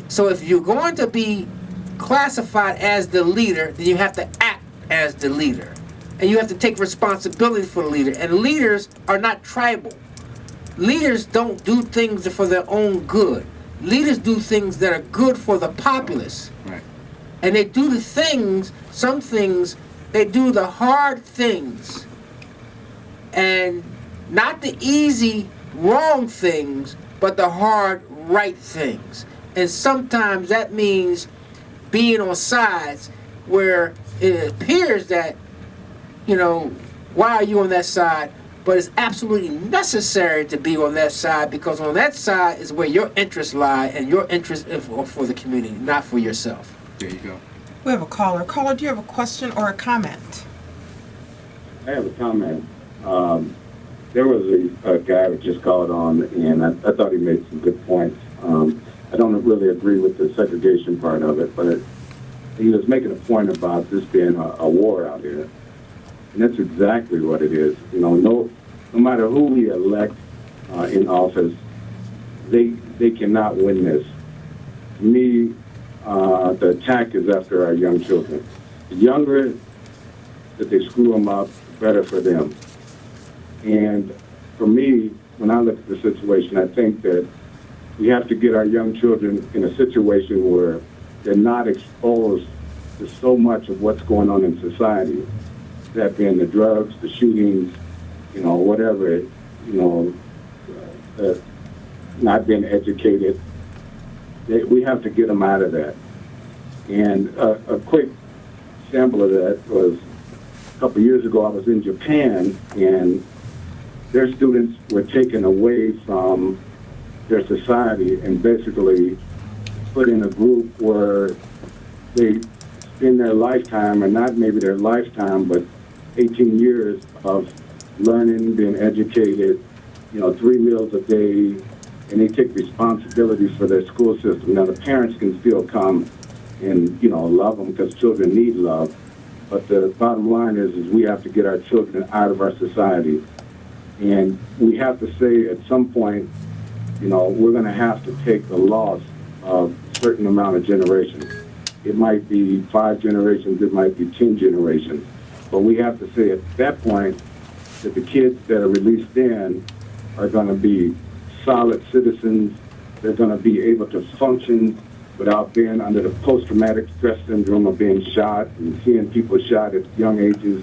so if you're going to be classified as the leader, then you have to act as the leader. And you have to take responsibility for the leader. And leaders are not tribal. Leaders don't do things for their own good. Leaders do things that are good for the populace. Right. And they do some things, they do the hard things. And not the easy, wrong things, but the hard, right things. And sometimes that means being on sides where it appears that, why are you on that side? But it's absolutely necessary to be on that side, because on that side is where your interests lie, and your interests are for the community, not for yourself. There you go. We have a caller. Caller, do you have a question or a comment? I have a comment. There was a guy that just called on, and I thought he made some good points. I don't really agree with the segregation part of it, but he was making a point about this being a war out here. And that's exactly what it is. No matter who we elect in office, they cannot win this. To me, the attack is after our young children. The younger that they screw them up, the better for them. And for me, when I look at the situation, I think that we have to get our young children in a situation where they're not exposed to so much of what's going on in society, that being the drugs, the shootings, whatever, not being educated. We have to get them out of that. And a quick sample of that was a couple of years ago. I was in Japan, and their students were taken away from their society and basically put in a group where they spend their lifetime, or not maybe their lifetime, but 18 years of learning, being educated, 3 meals a day, and they take responsibility for their school system. Now, the parents can still come and, love them, because children need love. But the bottom line is we have to get our children out of our society. And we have to say at some point, we're going to have to take the loss of a certain amount of generations. It might be 5 generations, it might be 10 generations. But we have to say at that point that the kids that are released in are going to be solid citizens. They're going to be able to function without being under the post-traumatic stress syndrome of being shot and seeing people shot at young ages.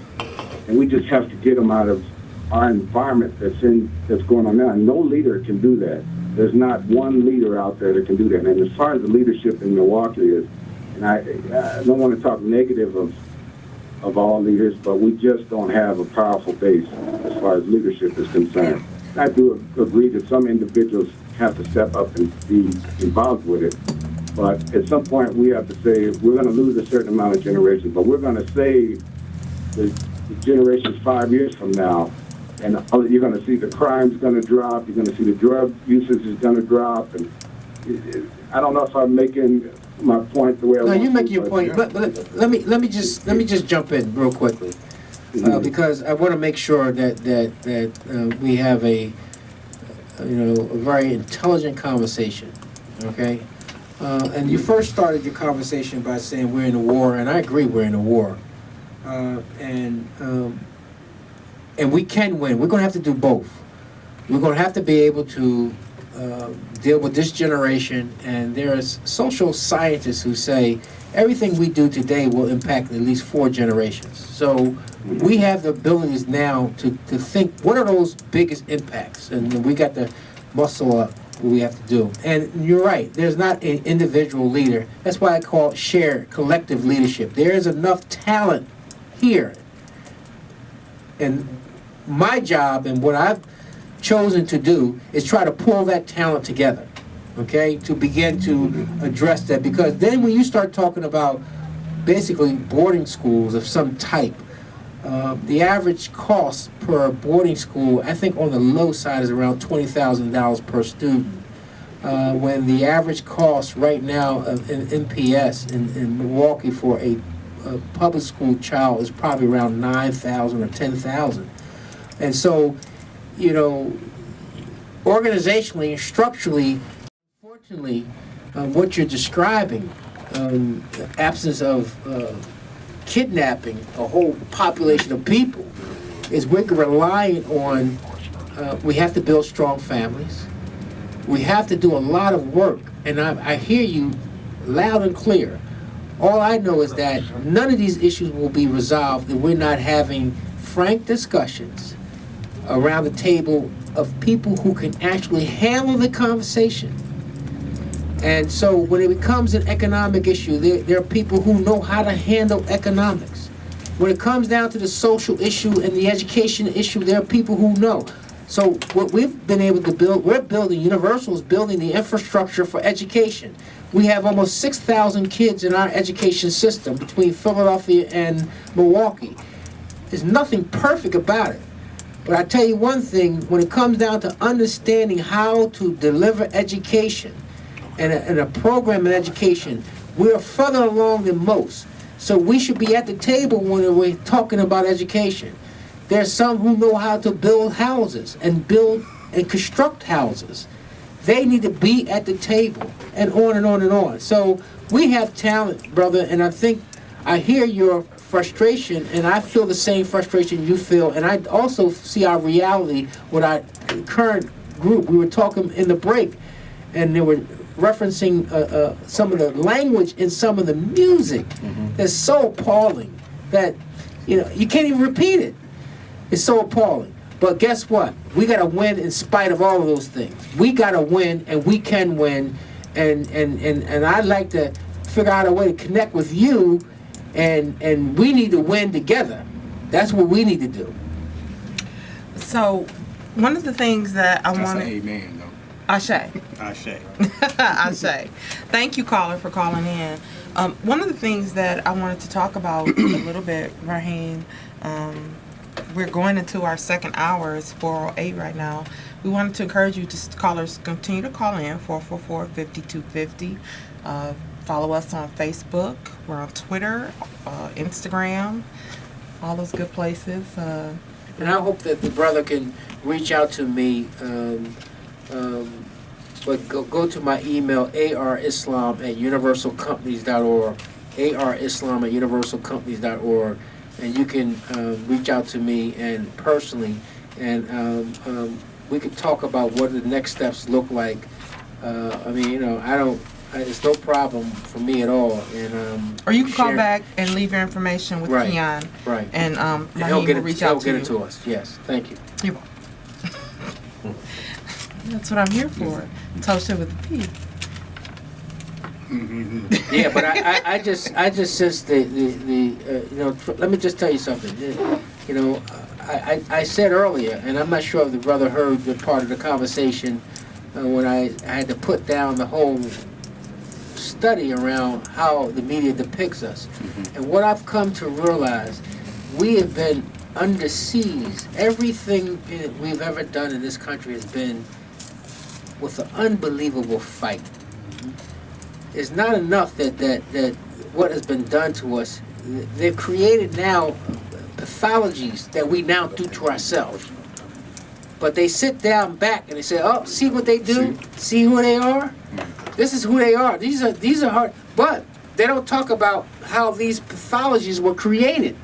And we just have to get them out of our environment that's going on now. And no leader can do that. There's not one leader out there that can do that. And as far as the leadership in Milwaukee is, and I don't want to talk negative of all leaders, but we just don't have a powerful base as far as leadership is concerned. I do agree that some individuals have to step up and be involved with it. But at some point, we have to say we're going to lose a certain amount of generations, but we're going to save the generations 5 years from now. And you're going to see the crime's going to drop. You're going to see the drug usage is going to drop. And I don't know if I'm making my point the way I want to. No, you make your point. But let me just jump in real quickly, because I want to make sure that we have a very intelligent conversation. Okay. And you first started your conversation by saying we're in a war, and I agree we're in a war. And we can win. We're going to have to do both. We're going to have to be able to deal with this generation, and there's social scientists who say everything we do today will impact at least 4 generations. So we have the abilities now to think, what are those biggest impacts? And we got the muscle up. We have to do. And you're right, there's not an individual leader. That's why I call it shared, collective leadership. There is enough talent here. And my job and what I've chosen to do is try to pull that talent together, okay, to begin to address that. Because then when you start talking about basically boarding schools of some type, the average cost per boarding school, I think on the low side, is around $20,000 per student. When the average cost right now in NPS in Milwaukee for a public school child is probably around $9,000 or $10,000. And so, organizationally and structurally, unfortunately, what you're describing, the absence of kidnapping a whole population of people, is we're relying on, we have to build strong families. We have to do a lot of work, and I hear you loud and clear. All I know is that none of these issues will be resolved if we're not having frank discussions around the table of people who can actually handle the conversation. And so when it becomes an economic issue, there are people who know how to handle economics. When it comes down to the social issue and the education issue, there are people who know. So what we've been able to build, Universal is building the infrastructure for education. We have almost 6,000 kids in our education system between Philadelphia and Milwaukee. There's nothing perfect about it. But I tell you one thing, when it comes down to understanding how to deliver education and a program in education, we're further along than most. So we should be at the table when we're talking about education. There's some who know how to build houses and build and construct houses. They need to be at the table, and on and on and on. So we have talent, brother, and I think I hear your frustration, and I feel the same frustration you feel, and I also see our reality with our current group. We were talking in the break, and they were referencing some of the language in some of the music that's so appalling that you can't even repeat it. It's so appalling. But guess what? We got to win in spite of all of those things. We got to win, and we can win. And I'd like to figure out a way to connect with you, and we need to win together. That's what we need to do. So, one of the things that I want to... Amen, though. Ashe. Ashe. Ashe. Thank you, caller, for calling in. One of the things that I wanted to talk about a little bit, Rahim, we're going into our second hour. It's 4:08 right now. We wanted to encourage you to callers continue to call in 444-5250. Follow us on Facebook. We're on Twitter, Instagram, all those good places. And I hope that the brother can reach out to me. But go to my email, arislam@universalcompanies.org, arislam@universalcompanies.org, and you can reach out to me and personally, and we could talk about what the next steps look like. It's no problem for me at all. And or you can call back and leave your information with Keon. Right. And he'll will reach out to you. He'll get it to us. Yes. Thank you. You're welcome. That's what I'm here for. Ptosha with the P. Yeah, but I just sense let me just tell you something. I said earlier, and I'm not sure if the brother heard the part of the conversation when I had to put down the whole study around how the media depicts us. And what I've come to realize, we have been under siege. Everything we've ever done in this country has been with an unbelievable fight. It's not enough that what has been done to us. They've created now pathologies that we now do to ourselves. But they sit down back and they say, "Oh, see what they do? See who they are? This is who they are. These are hard." But they don't talk about how these pathologies were created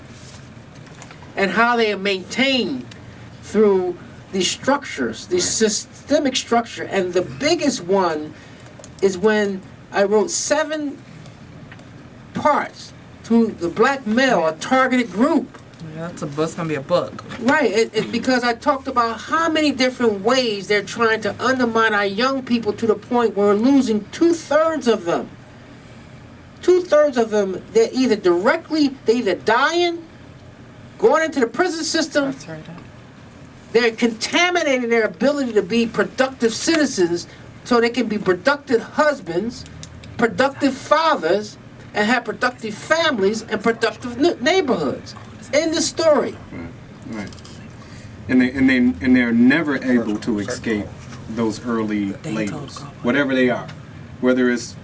and how they are maintained through these structures, this systemic structure. And the biggest one is when I wrote 7 parts to the black male, a targeted group. Yeah, that's gonna be a book. Right, it's because I talked about how many different ways they're trying to undermine our young people to the point where we're losing 2/3 of them. 2/3 of them, they're either dying, going into the prison system. That's right. They're contaminating their ability to be productive citizens so they can be productive husbands, productive fathers, and have productive families and productive neighborhoods. End the story. Right. And they're never able to escape those early labels, whatever they are, whether it's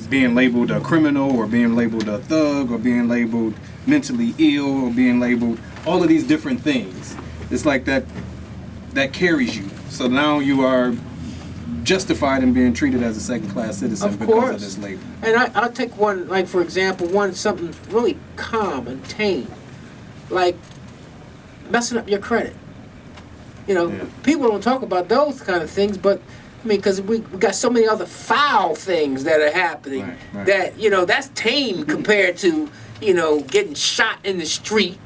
being labeled a criminal or being labeled a thug or being labeled mentally ill or being labeled all of these different things. It's like that carries you. So now you are justified in being treated as a second-class citizen because of this label. And I'll take one, like for example, something really calm and tame, like messing up your credit. People don't talk about those kind of things, but because we got so many other foul things that are happening that that's tame compared to getting shot in the street,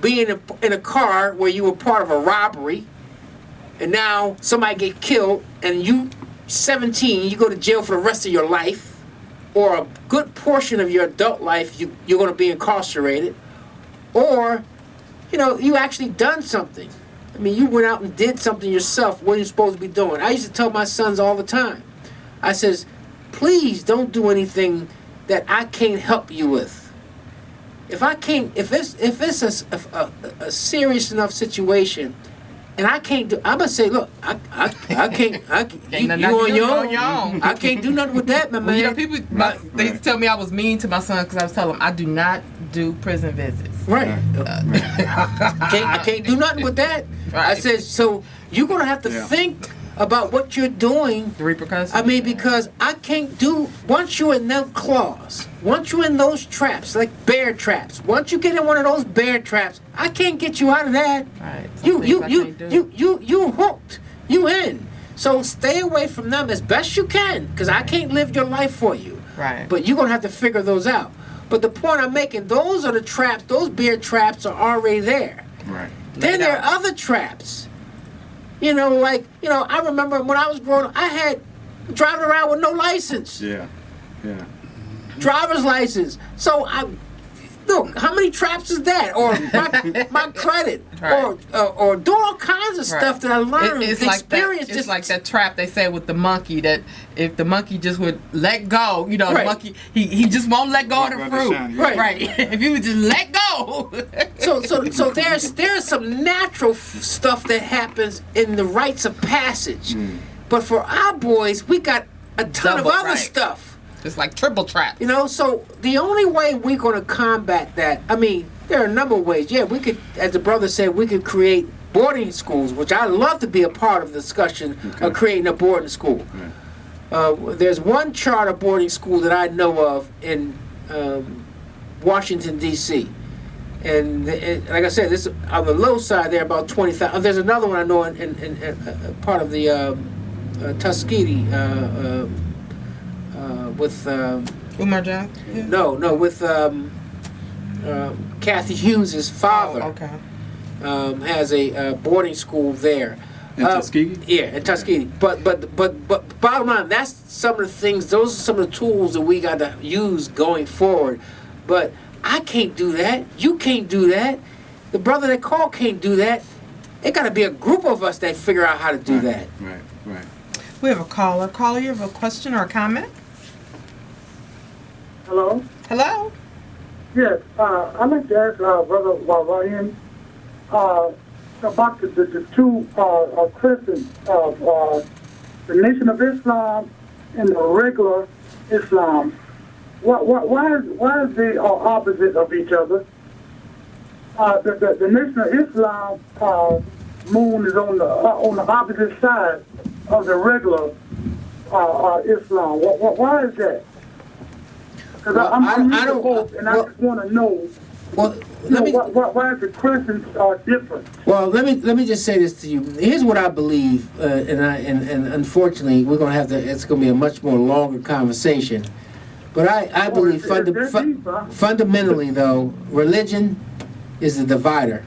being in a car where you were part of a robbery. And now somebody get killed, and you, 17, you go to jail for the rest of your life, or a good portion of your adult life, you're going to be incarcerated, or, you actually done something. I mean, you went out and did something yourself. What are you supposed to be doing? I used to tell my sons all the time. I says, please don't do anything that I can't help you with. If it's a serious enough situation. And I can't do. I'm gonna say, look, I can't. You on your own. I can't do nothing with that, my man. People, they used to tell me I was mean to my son because I was telling him I do not do prison visits. Right. I can't do nothing with that. Right. I said, so you're gonna have to think about what you're doing. The repercussions. I mean, because I can't do. Once you're in those claws, once you're in those traps, like bear traps. Once you get in one of those bear traps, I can't get you out of that. Right. You hooked. you in. So stay away from them as best you can, because I can't live your life for you. Right. But you're going to have to figure those out. But the point I'm making, those are the traps, those beard traps are already there. Right. Then there are other traps. I remember when I was growing up, I had driving around with no license. Yeah. Driver's license. So look, how many traps is that? Or my credit, Right. or doing all kinds of stuff that I learned. It's the like experience. that. It's like that trap they say with the monkey, that if the monkey just would let go, the Right. monkey he just won't let go of the Right, fruit. right. Right. If you would just let go. So there's some natural stuff that happens in the rites of passage, but for our boys, we got a ton Double, of other right. stuff. It's like triple trap. So the only way we're going to combat that, I mean, there are a number of ways. Yeah, we could, as the brother said, we could create boarding schools, which I'd love to be a part of the discussion of creating a boarding school. There's one charter boarding school that I know of in Washington, D.C. And like I said, this on the low side there, about 20,000. There's another one I know in part of the Tuskegee with Umar Jack? Yeah. no with Kathy Hughes' father. Oh, okay. Has a boarding school there. In Tuskegee? Yeah, in Tuskegee. But bottom line, that's some of the things. Those are some of the tools that we got to use going forward. But I can't do that. You can't do that. The brother that called can't do that. It got to be a group of us that figure out how to do that. Right. We have a caller. Caller, you have a question or a comment? Hello? Hello? Yes, I'd like to ask Brother Rahim about the two Christians of the Nation of Islam and the regular Islam. Why is they opposite of each other? The Nation of Islam moon is on the opposite side of the regular Islam. Why is that? Because I'm used to both, and I just want to know. Why the Christians are different? Well, let me just say this to you. Here's what I believe, and unfortunately we're gonna have to. It's gonna be a much more longer conversation. But I believe fundamentally, though, religion is a divider.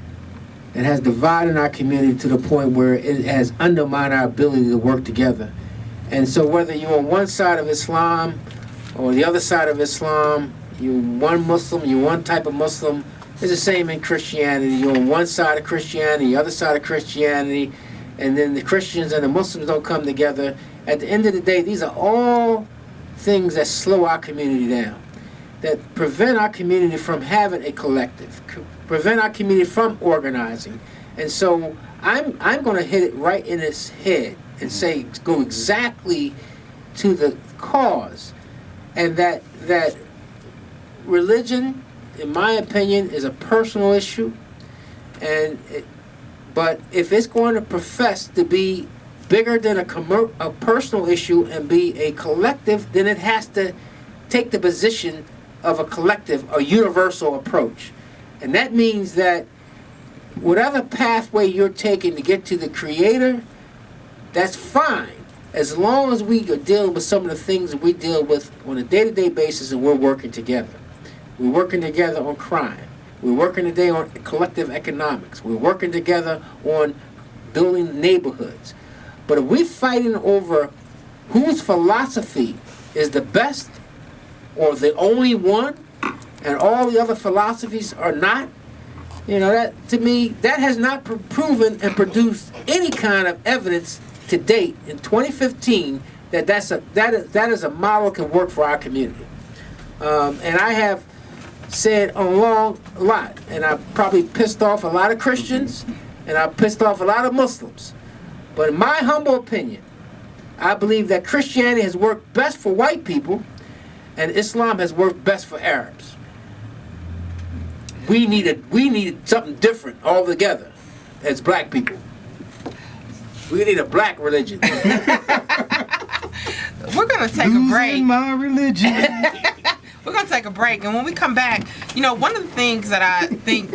It has divided our community to the point where it has undermined our ability to work together. And so whether you're on one side of Islam or the other side of Islam, you're one Muslim, you're one type of Muslim, it's the same in Christianity. You're on one side of Christianity, the other side of Christianity, and then the Christians and the Muslims don't come together. At the end of the day, these are all things that slow our community down, that prevent our community from having a collective, prevent our community from organizing. And so I'm going to hit it right in its head and say, go exactly to the cause. And that religion, in my opinion, is a personal issue. But if it's going to profess to be bigger than a personal issue and be a collective, then it has to take the position of a collective, a universal approach. And that means that whatever pathway you're taking to get to the Creator, that's fine, as long as we are dealing with some of the things that we deal with on a day-to-day basis and we're working together. We're working together on crime. We're working today on collective economics. We're working together on building neighborhoods. But if we're fighting over whose philosophy is the best or the only one, and all the other philosophies are not, that to me, that has not proven and produced any kind of evidence to date in 2015 that is a model that can work for our community. And I have said a lot, and I've probably pissed off a lot of Christians, and I've pissed off a lot of Muslims. But in my humble opinion, I believe that Christianity has worked best for white people, and Islam has worked best for Arabs. We needed something different altogether as black people. We need a black religion. We're going to take a break. Losing my religion. We're going to take a break. And when we come back, one of the things that I think,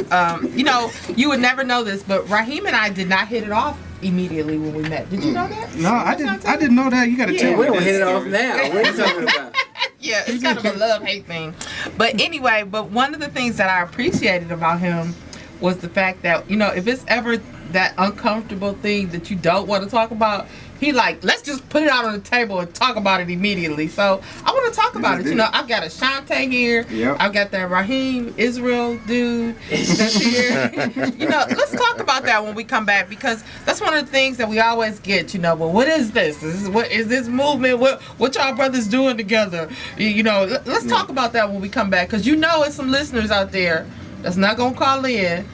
you would never know this, but Rahim and I did not hit it off immediately when we met. Did you know that? No, I didn't know that. You got to tell me. We don't this hit it off story. now. What are you talking about? Yeah, it's kind of a love-hate thing. But anyway, one of the things that I appreciated about him was the fact that, if it's ever that uncomfortable thing that you don't want to talk about, he let's just put it out on the table and talk about it immediately. So I want to talk about it. I've got Ashanti here. Yep. I've got that Rahim Israel dude that's here. Let's talk about that when we come back, because that's one of the things that we always get. Well, what is this? What is this movement? What y'all brothers doing together? Let's talk about that when we come back, because it's some listeners out there that's not gonna call in.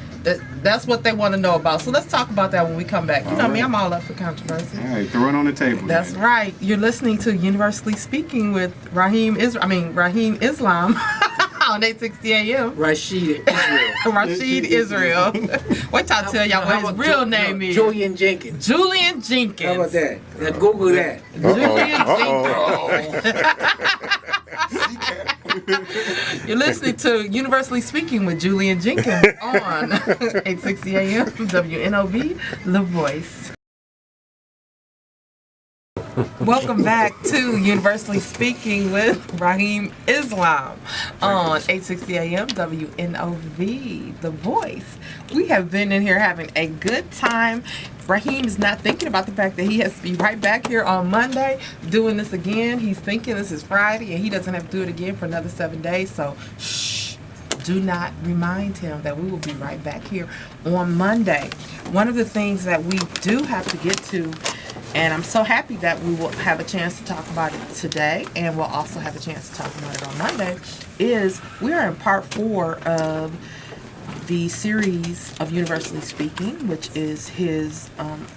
That's what they want to know about. So let's talk about that when we come back. Me, I'm all up for controversy. All right, throw it on the table. That's right. You're listening to Universally Speaking with Rahim Islam on 860 AM. Rashid Israel. Rashid Israel. Wait till I tell y'all what his real name is. Julian Jenkins. Julian Jenkins. How about that? Now Google that. Julian Jenkins. You're listening to Universally Speaking with Julian Jenkins on 860 AM WNOV, The Voice. Welcome back to Universally Speaking with Rahim Islam on 860 AM WNOV, The Voice. We have been in here having a good time. Rahim is not thinking about the fact that he has to be right back here on Monday doing this again. He's thinking this is Friday and he doesn't have to do it again for another 7 days. So, shh, do not remind him that we will be right back here on Monday. One of the things that we do have to get to, and I'm so happy that we will have a chance to talk about it today, and we'll also have a chance to talk about it on Monday, is we are in part 4 of the series of Universally Speaking, which is his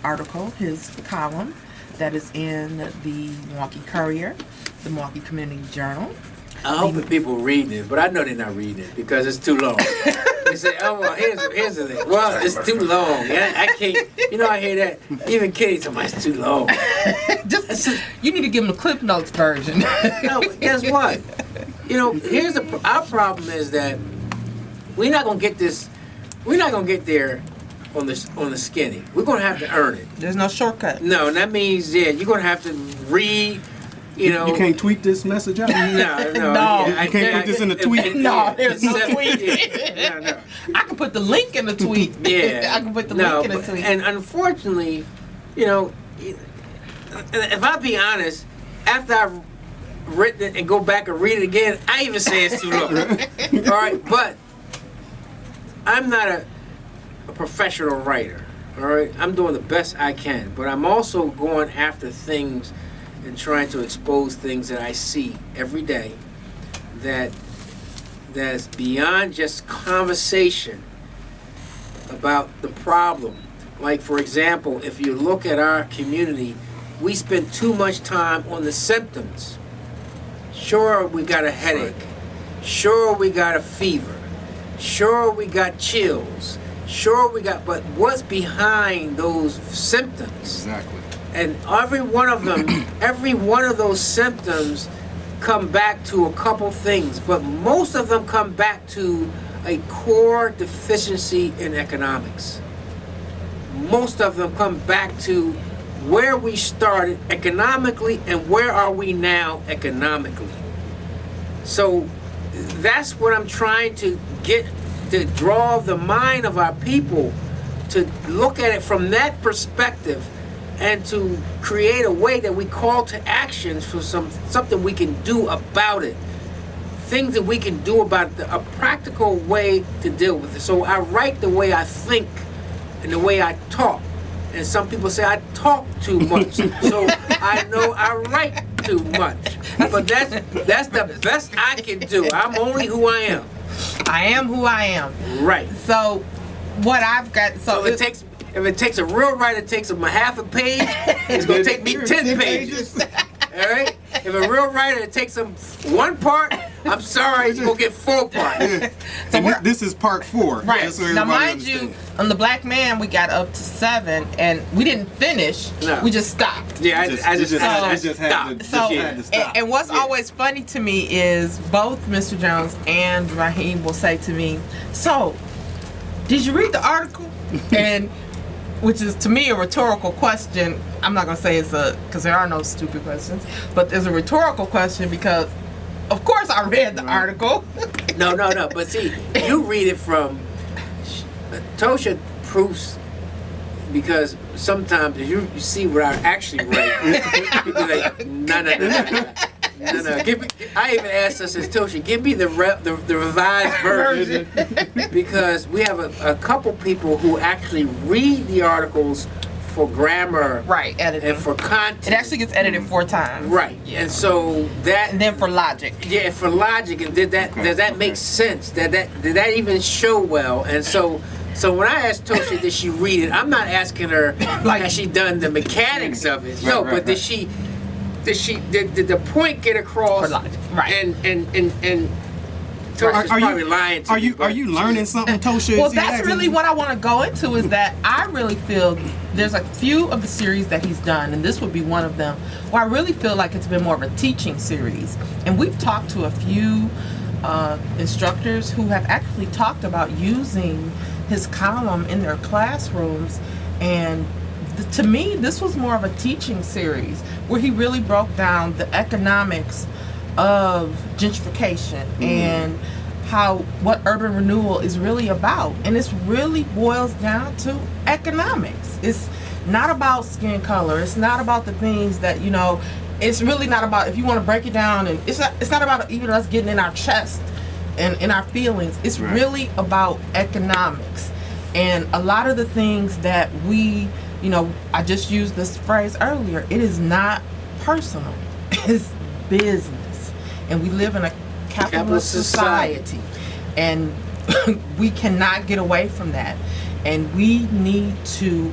article, his column that is in the Milwaukee Courier, the Milwaukee Community Journal. I hope that people read it, but I know they're not reading it because it's too long. They say, "Oh, well, here's the thing." Well, it's too long. I can't. I hear that. Even Katie told me it's too long. You need to give him the Cliff Notes version. No, but guess what? Here's our problem is that we're not gonna get this. We're not gonna get there on the skinny. We're gonna have to earn it. There's no shortcut. No, and that means you're gonna have to read. You can't tweet this message out. No. You can't put this in a tweet. No, there's no tweet. No. I can put the link in the tweet. Yeah, I can put the link in the tweet. And unfortunately, if I be honest, after I've written it and go back and read it again, I even say it's too long. All right, but I'm not a professional writer. All right, I'm doing the best I can, but I'm also going after things and trying to expose things that I see every day that's beyond just conversation about the problem. Like, for example, if you look at our community, we spend too much time on the symptoms. Sure, we got a headache. Sure, we got a fever. Sure, we got chills. Sure, but what's behind those symptoms? Exactly. And every one of those symptoms come back to a couple things, but most of them come back to a core deficiency in economics. Most of them come back to where we started economically and where are we now economically. So that's what I'm trying to get, to draw the mind of our people to look at it from that perspective, and to create a way that we call to action for something we can do about it. Things that we can do about it, a practical way to deal with it. So I write the way I think and the way I talk. And some people say I talk too much. So I know I write too much. But that's the best I can do. I'm only who I am. I am who I am. Right. So what I've got, if it takes a real writer, it takes him a half a page, it's going to take me 10 pages. All right? If a real writer, it takes him one part, I'm sorry, you're going to get 4 parts. So this is part 4. Right. So now, mind you, on The Black Man, we got up to 7, and we didn't finish. No. We just stopped. Yeah, I just had to stop. And what's always funny to me is both Mr. Jones and Rahim will say to me, "So, did you read the article?" And which is to me a rhetorical question. I'm not gonna say it's because there are no stupid questions, but there's a rhetorical question because, of course, I read the article. No. But see, you read it from Ptosha proofs, because sometimes if you see what I actually write, you be like, no. I even asked us as Ptosha, give me the revised version, because we have a couple people who actually read the articles for grammar, Right, editing. and for content. It actually gets edited 4 times. Right, Yeah. and so that, And then for logic. yeah, for logic, and does that make sense? Did that even show well? And so when I asked Ptosha, did she read it? I'm not asking her Like- has she done the mechanics of it. No, Right, but did the point get across? For logic, right. And Tosha's probably lying to me. Are you learning something, Ptosha? Well, Is he that's asking really you? what I want to go into, is that I really feel there's a few of the series that he's done, and this would be one of them, where I really feel like it's been more of a teaching series. And we've talked to a few instructors who have actually talked about using his column in their classrooms, and to me this was more of a teaching series where he really broke down the economics of gentrification and what urban renewal is really about. And it really boils down to economics. It's not about skin color, it's not about the things that, it's really not about, if you want to break it down, and it's not about even us getting in our chest and in our feelings. It's Right. really about economics. And a lot of the things that we, I just used this phrase earlier, it is not personal, it's business. And we live in a capitalist society. And we cannot get away from that. And we need to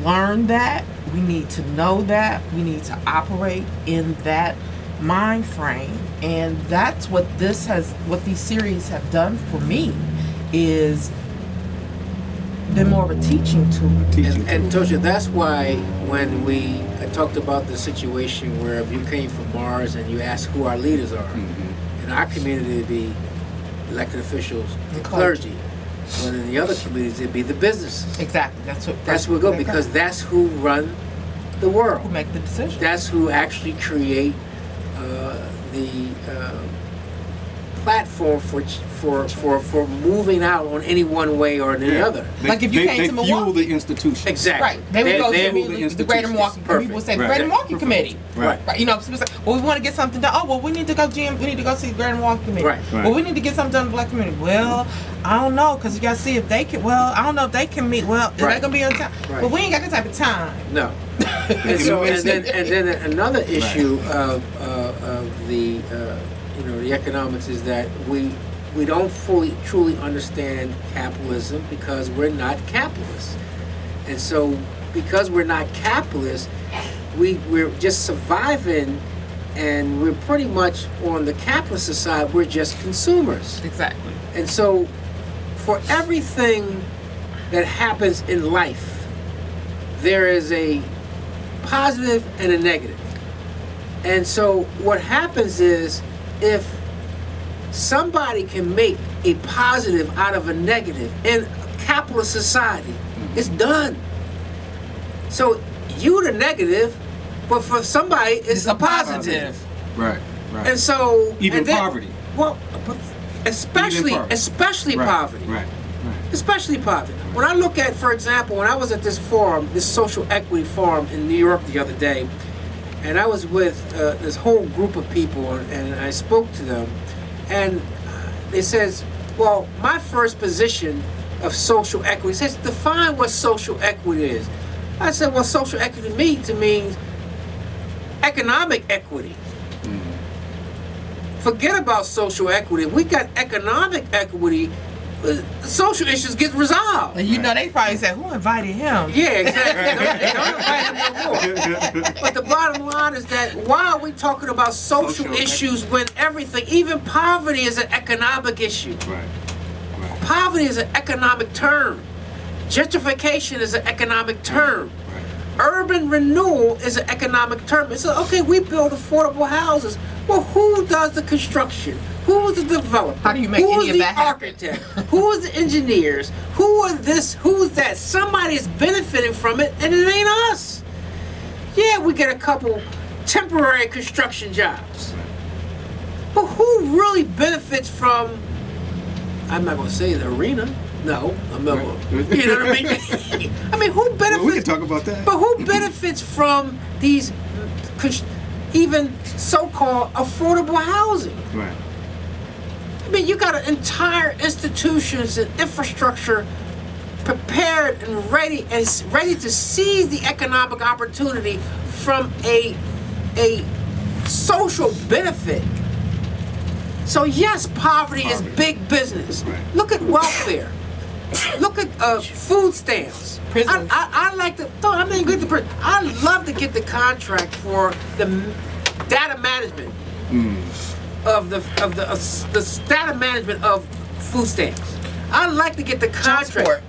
learn that. We need to know that. We need to operate in that mind frame. And that's what these series have done for me, is been more of a teaching tool. And Ptosha, that's why when I talked about the situation where if you came from Mars and you asked who our leaders are, in our community it'd be elected officials, the clergy. When in the other communities it'd be the businesses. Exactly. That's where we go, because that's who run the world. who make the decision. That's who actually create the platform for moving out on any one way or the other. Like if you came to they fuel Milwaukee. the institution. Exactly. Right. They would go they to move the Greater Milwaukee. Perfect. People would say, Right. Greater Milwaukee Committee. Right. Right. People say, well, we want to get something done. Oh, well, we need to go, Jim. We need to go see the Greater Milwaukee Committee. Right. Well, we need to get something done in the Black community. Well, I don't know, because you got to see if they can. Well, I don't know if they can meet. Well, is Right. that going to be on time? Right. Well, we ain't got that type of time. No. And then another issue of the the economics is that we don't truly understand capitalism because we're not capitalists. And so because we're not capitalists, we're just surviving, and we're pretty much on the capitalist side, we're just consumers. Exactly. And so for everything that happens in life, there is a positive and a negative. And so what happens is, if somebody can make a positive out of a negative in capitalist society, it's done. So you the negative, but for somebody it's a positive. Right. And so Even then, poverty. Well, especially Right. poverty. Right. Especially poverty. When I look at, for example, when I was at this forum, this social equity forum in New York the other day, and I was with this whole group of people, and I spoke to them, and they says, well, my first position of social equity says, define what social equity is. I said, well, social equity to me economic equity. Forget about social equity. We got economic equity. Social issues get resolved. And they probably said, who invited him? Yeah, exactly. Don't invite him no more. But the bottom line is that why are we talking about social issues when everything, even poverty, is an economic issue? Right. Poverty is an economic term. Gentrification is an economic term. Urban renewal is an economic term. It's okay, we build affordable houses. Well, who does the construction? Who's the developer? How do you make any of that happen? Who's the architect? Who's the engineers? Who are this? Who's that? Somebody is benefiting from it, and it ain't us. Yeah, we get a couple temporary construction jobs. But who really benefits from, I'm not going to say the arena. No, I'm not going to. You know what I mean? I mean, who benefits? Well, we can talk about that. But who benefits from these, even so-called affordable housing? Right. I mean, you got entire institutions and infrastructure prepared and ready to seize the economic opportunity from a social benefit. So yes, poverty is big business. Right. Look at welfare. Look at food stamps. Prisons. I like to. No, I mean, good to prison. I love to get the contract for the data management of the data management of food stamps. I like to get the contract. Support.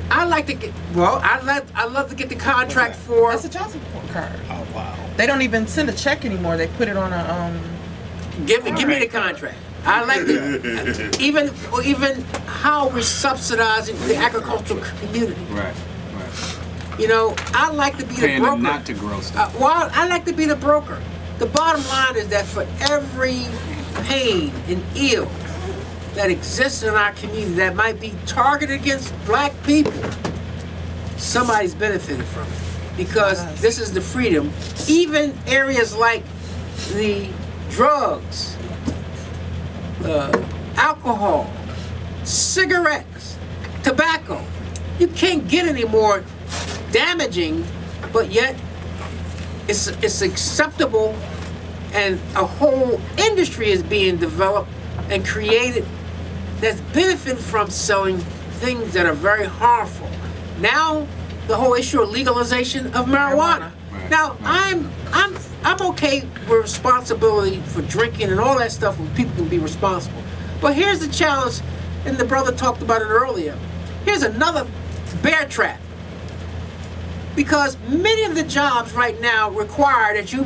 I like to get. Well, I love to get the contract for. That's a child support card. Oh wow. They don't even send a check anymore. They put it on a Give me the contract. I like the even how we're subsidizing the agricultural community. Right. You know, I like to be the Paying broker. them not to grow stuff. Well, I like to be the broker. The bottom line is that for every pain and ill that exists in our community that might be targeted against black people, somebody's benefiting from it. Because this is the freedom. Even areas like the drugs, alcohol, cigarettes, tobacco, you can't get any more damaging, but yet it's acceptable, and a whole industry is being developed and created that's benefiting from selling things that are very harmful. Now, the whole issue of legalization of marijuana. Right. Now, I'm okay with responsibility for drinking and all that stuff when people can be responsible. But here's the challenge, and the brother talked about it earlier. Here's another bear trap. Because many of the jobs right now require that you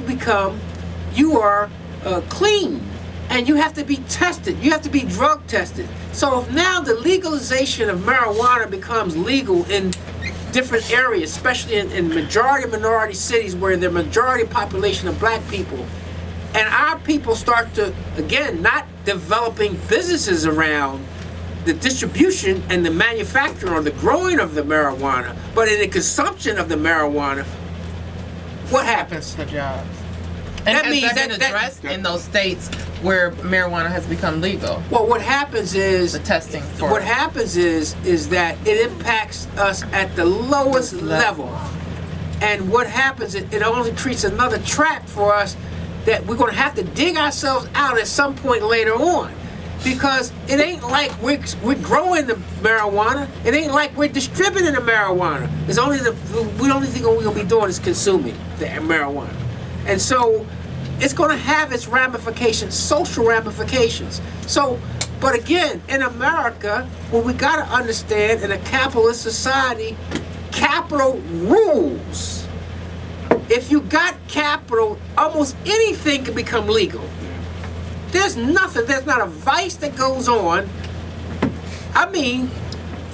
are clean, and you have to be tested. You have to be drug tested. So if now the legalization of marijuana becomes legal in different areas, especially in majority minority cities where the majority population of black people, and our people start to, again, not developing businesses around the distribution and the manufacturing or the growing of the marijuana, but in the consumption of the marijuana, what happens? to the jobs. And That has means that been that- addressed in those states where marijuana has become legal? Well, what happens is The testing for what it. happens is that it impacts us at the lowest level. And what happens is it only creates another trap for us that we're going to have to dig ourselves out at some point later on. Because it ain't like we're growing the marijuana. It ain't like we're distributing the marijuana. It's only the only thing we're going to be doing is consuming the marijuana. And so it's going to have its ramifications, social ramifications. So, but again, in America, what we got to understand, in a capitalist society, capital rules. If you got capital, almost anything can become legal. There's not a vice that goes on. I mean,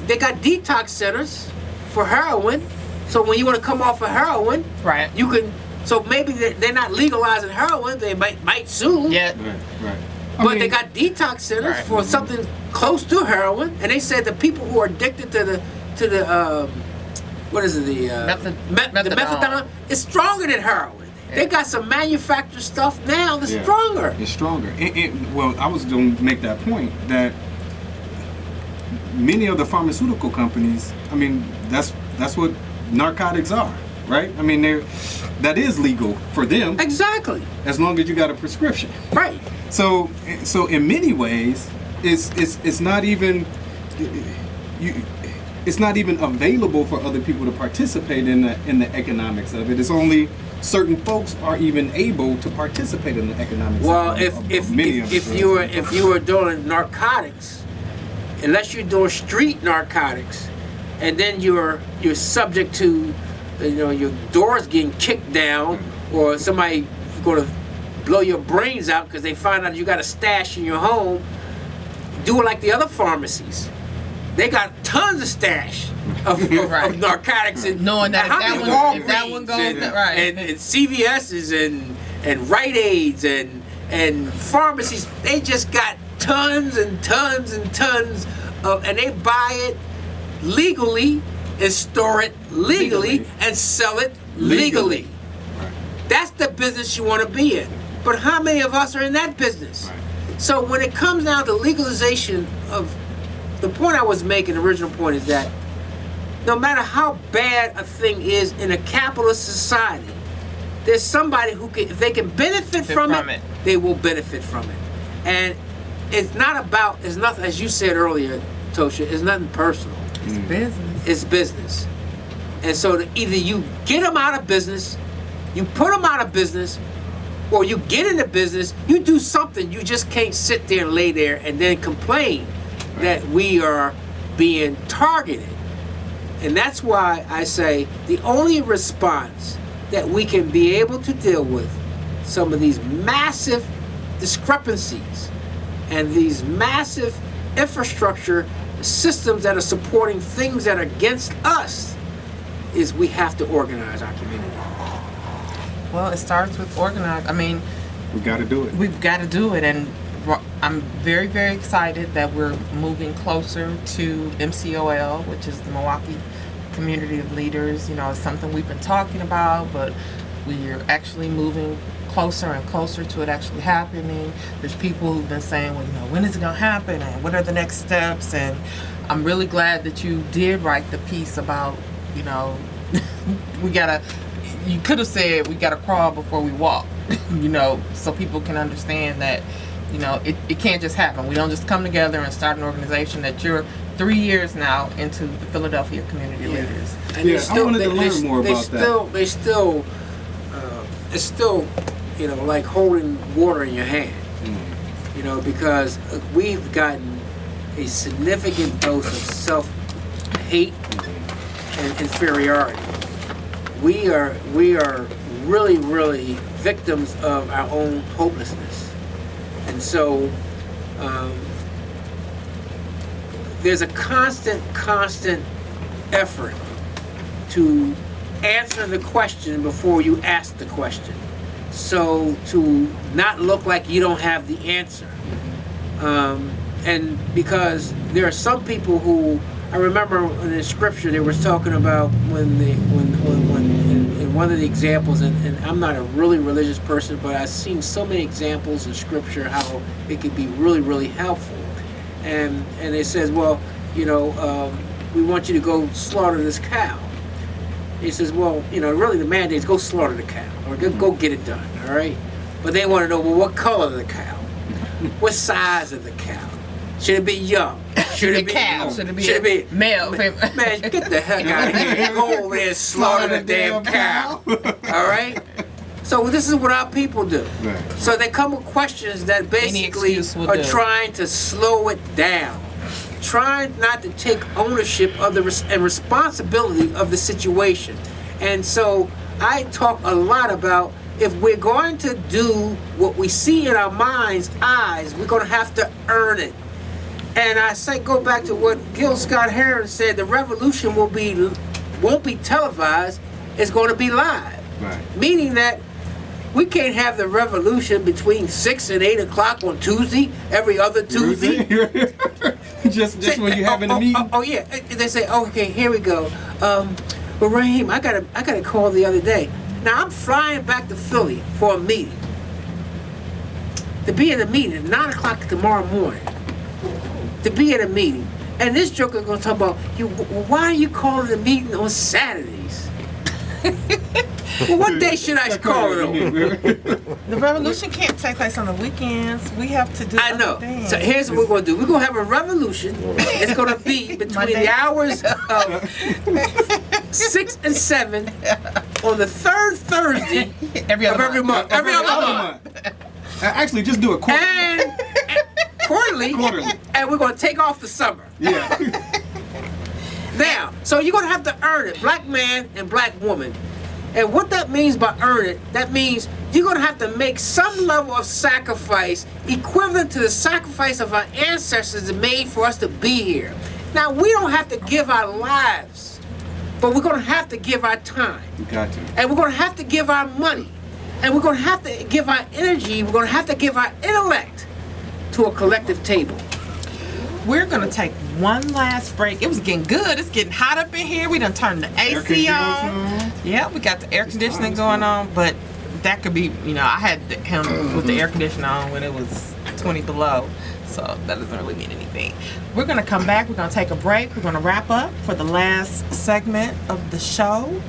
they got detox centers for heroin. So when you want to come off of heroin, Right. you can. So maybe they're not legalizing heroin. They might soon. Yeah. Right. But they got detox centers Right. for something close to heroin, and they said the people who are addicted to the what is it, the methadone is stronger than heroin. They got some manufactured stuff now that's stronger. It's stronger. Well, I was going to make that point that many of the pharmaceutical companies, I mean, that's what narcotics are, right? I mean, that is legal for them Exactly. as long as you got a prescription. Right. So in many ways, it's not even it's not even available for other people to participate in the economics of it. It's only certain folks are even able to participate in the economics. Well, of if many of you were doing narcotics, unless you're doing street narcotics, and then you're subject to, your doors getting kicked down, or somebody going to blow your brains out because they find out you got a stash in your home. Do it like the other pharmacies. They got tons of stash of narcotics and knowing that if that one goes and CVS's and Rite Aids and pharmacies, they just got tons and tons and tons of, and they buy it legally and store it legally and sell it legally. Right. That's the business you want to be in. But how many of us are in that business? Right. So when it comes down to legalization of, the point I was making, the original point is that no matter how bad a thing is in a capitalist society, there's somebody who can, if they can benefit from it, they will benefit from it. And it's not about, it's nothing, as you said earlier, Ptosha, it's nothing personal. It's business. It's business. And so either you get them out of business, you put them out of business, or you get into business, you do something. You just can't sit there and lay there and then complain that we are being targeted. And that's why I say the only response that we can be able to deal with some of these massive discrepancies and these massive infrastructure systems that are supporting things that are against us is we have to organize our community. Well, it starts with organize. I mean, We got to do it. we've got to do it, and I'm very, very excited that we're moving closer to MCOL, which is the Milwaukee Community of Leaders. You know, it's something we've been talking about, but we're actually moving closer and closer to it actually happening. There's people who've been saying, well, you know, when is it going to happen, and what are the next steps? And I'm really glad that you did write the piece about, you know, you could have said we got to crawl before we walk, you know, so people can understand that, you know, it can't just happen. We don't just come together and start an organization. That you're 3 years now into the Philadelphia Community Leaders. And I wanted to learn more about that. It's still, you know, like holding water in your hand, you know, because we've gotten a significant dose of self-hate and inferiority. We are really, really victims of our own hopelessness. And so there's a constant effort to answer the question before you ask the question. So to not look like you don't have the answer. And because there are some people who, I remember in the scripture they was talking about when in one of the examples, and I'm not a really religious person, but I've seen so many examples in scripture how it could be really, really helpful. And it says, well, you know, we want you to go slaughter this cow. He says, well, you know, really the mandate is go slaughter the cow, or go get it done, all right? But they want to know, well, what color of the cow? What size of the cow? Should it be young? Should it be cow? Should it be male? Man, get the heck out of here. Go over there and slaughter the damn cow. All right? So this is what our people do. Right. So they come with questions that basically are trying to slow it down. Trying not to take ownership of and responsibility of the situation. And so I talk a lot about, if we're going to do what we see in our mind's eyes, we're going to have to earn it. And I say, go back to what Gil Scott-Heron said, the revolution won't be televised, it's going to be live. Right. Meaning that we can't have the revolution between 6 and 8 o'clock on Tuesday, every other Tuesday. just when you're having a meeting. Oh yeah, they say, okay, here we go. Well, Rahim, I got a call the other day. Now I'm flying back to Philly for a meeting. To be at a meeting at 9 o'clock tomorrow morning. To be at a meeting, and this joker gonna talk about, why are you calling the meeting on Saturdays? Well, what day should I call it on? The revolution can't take place on the weekends. We have to do other things. So here's what we're going to do. We're going to have a revolution. It's going to be between the hours of 6 and 7 on the third Thursday every other month. Every other month. Actually, just do it quarterly. And quarterly. And we're going to take off the summer. Yeah. Now, so you're going to have to earn it. Black man and black woman, And what that means by earn it, that means you're going to have to make some level of sacrifice equivalent to the sacrifice of our ancestors that made for us to be here. Now, we don't have to give our lives, but we're going to have to give our time. We got to. And we're going to have to give our money. And we're going to have to give our energy. We're going to have to give our intellect to a collective table. We're going to take one last break. It was getting good. It's getting hot up in here. We done turned the AC on. Yeah, we got the air conditioning going on, but that could be, you know, I had him with the air conditioner on when it was 20 below, so that doesn't really mean anything. We're going to come back. We're going to take a break. We're going to wrap up for the last segment of the show,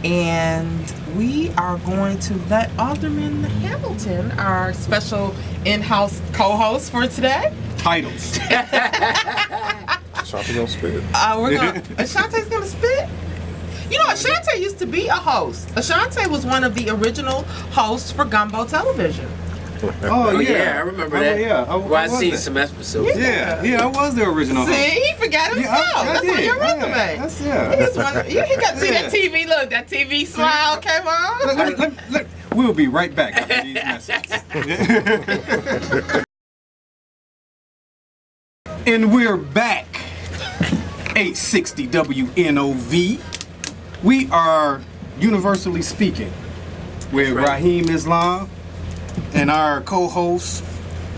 and we are going to let Alderman Hamilton, our special in-house co-host for today. Titles. Ashanti gonna spit. Ashanti's gonna spit. You know, Ashanti used to be a host. Ashanti was one of the original hosts for Gumbo Television. Oh yeah, I remember that. Yeah, Well, I seen some episodes. Yeah, I was the original host. See, he forgot himself. That's on your resume. He got to see that TV. Look, that TV smile came on. Look, we'll be right back after these messages. And we're back. 860 WNOV. We are universally speaking with Rahim Islam and our co-host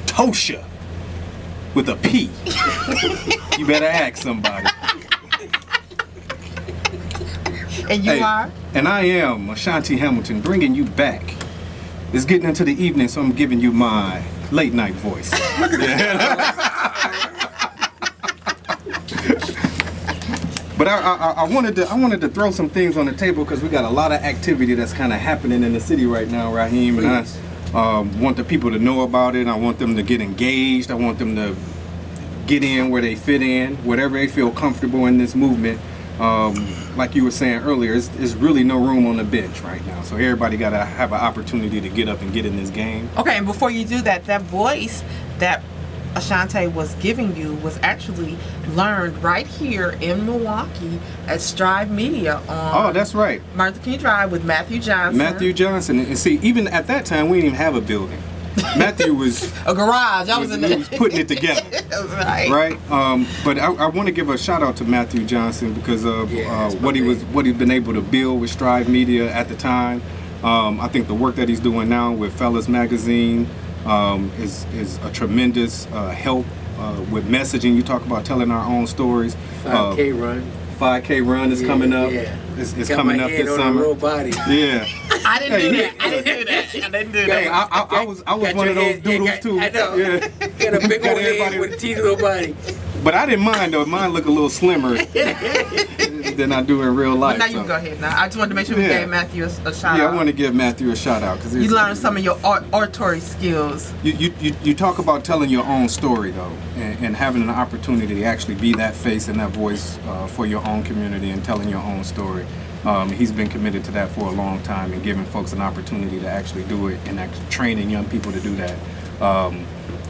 Ptosha with a P. You better ask somebody. And you are? And I am Ashanti Hamilton, bringing you back. It's getting into the evening, so I'm giving you my late night voice. But I wanted to throw some things on the table because we got a lot of activity that's kind of happening in the city right now, Rahim, and I want the people to know about it. I want them to get engaged. I want them to get in where they fit in, whatever they feel comfortable in this movement. Like you were saying earlier, it's really no room on the bench right now. So everybody got to have an opportunity to get up and get in this game. Okay, and before you do that, that voice that Ashanti was giving you was actually learned right here in Milwaukee at Strive Media on Oh, that's right. Martha King Drive with Matthew Johnson. And see, even at that time, we didn't even have a building. Matthew was a garage. He was putting it together. Right. But I want to give a shout out to Matthew Johnson because of what he's been able to build with Strive Media at the time. I think the work that he's doing now with Fellas Magazine is a tremendous help with messaging. You talk about telling our own stories. 5K run. 5K run is coming up. Yeah. It's coming up this summer. Real body. Yeah. I didn't do that. I was one of those doodles too. I know. Yeah. Got a big old head with a teeny little body. But I didn't mind though. Mine look a little slimmer than I do in real life. Well, now you can go ahead. Now I just wanted to make sure we gave Matthew a shout out. Yeah, I want to give Matthew a shout out because you learned some of your oratory skills. You talk about telling your own story though, and having an opportunity to actually be that face and that voice for your own community and telling your own story. He's been committed to that for a long time and giving folks an opportunity to actually do it and actually training young people to do that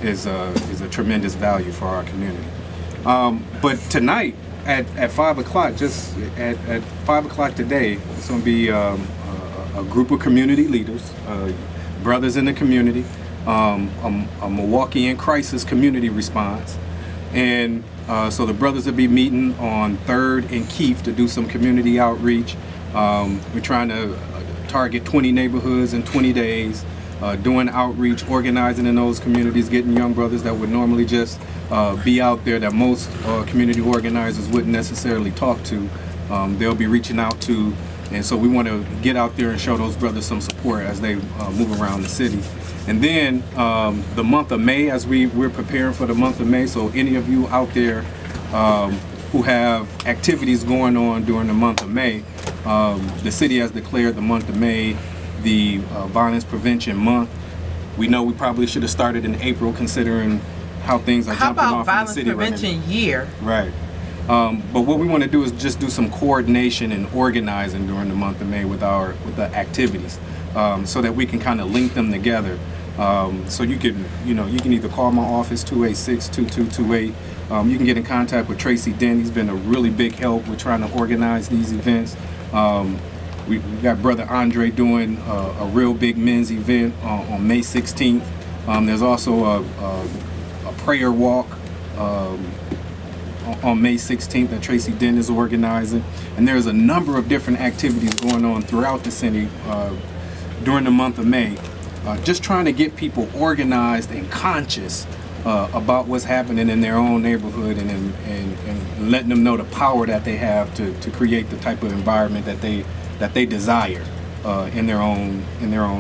is a tremendous value for our community. But tonight at 5 o'clock, just at 5 o'clock today, it's going to be a group of community leaders, brothers in the community, a Milwaukee in crisis community response. And so the brothers will be meeting on 3rd and Keefe to do some community outreach. We're trying to target 20 neighborhoods in 20 days, doing outreach, organizing in those communities, getting young brothers that would normally just be out there that most community organizers wouldn't necessarily talk to. They'll be reaching out to, and so we want to get out there and show those brothers some support as they move around the city. And then the month of May, as we're preparing for the month of May, so any of you out there who have activities going on during the month of May, the city has declared the month of May the Violence Prevention Month. We know we probably should have started in April considering how things are jumping off in the city right now. How about Violence Prevention Year? Right. But what we want to do is just do some coordination and organizing during the month of May with the activities, so that we can kind of link them together. So you can either call my office 286-2228. You can get in contact with Tracy Dent. He's been a really big help with trying to organize these events. we got Brother Andre doing a real big men's event on May 16th. There's also a prayer walk on May 16th that Tracy Dent is organizing. And there's a number of different activities going on throughout the city during the month of May, just trying to get people organized and conscious about what's happening in their own neighborhood, and letting them know the power that they have to create the type of environment that they desire in their own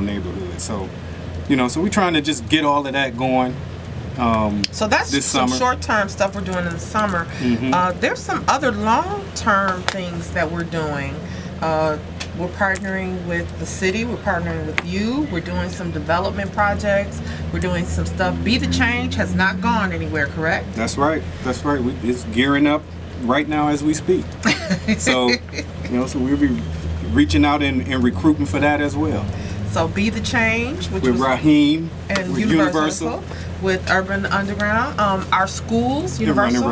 neighborhood. So, so we're trying to just get all of that going. So that's this some summer. short-term stuff we're doing in the summer. There's some other long-term things that we're doing. We're partnering with the city. We're partnering with you. We're doing some development projects. We're doing some stuff. Be the Change has not gone anywhere, correct? That's right. It's gearing up right now as we speak. So, so we'll be reaching out and recruiting for that as well. So Be the Change, which With was Rahim, and with Universal, with Urban Underground, our schools, Universal,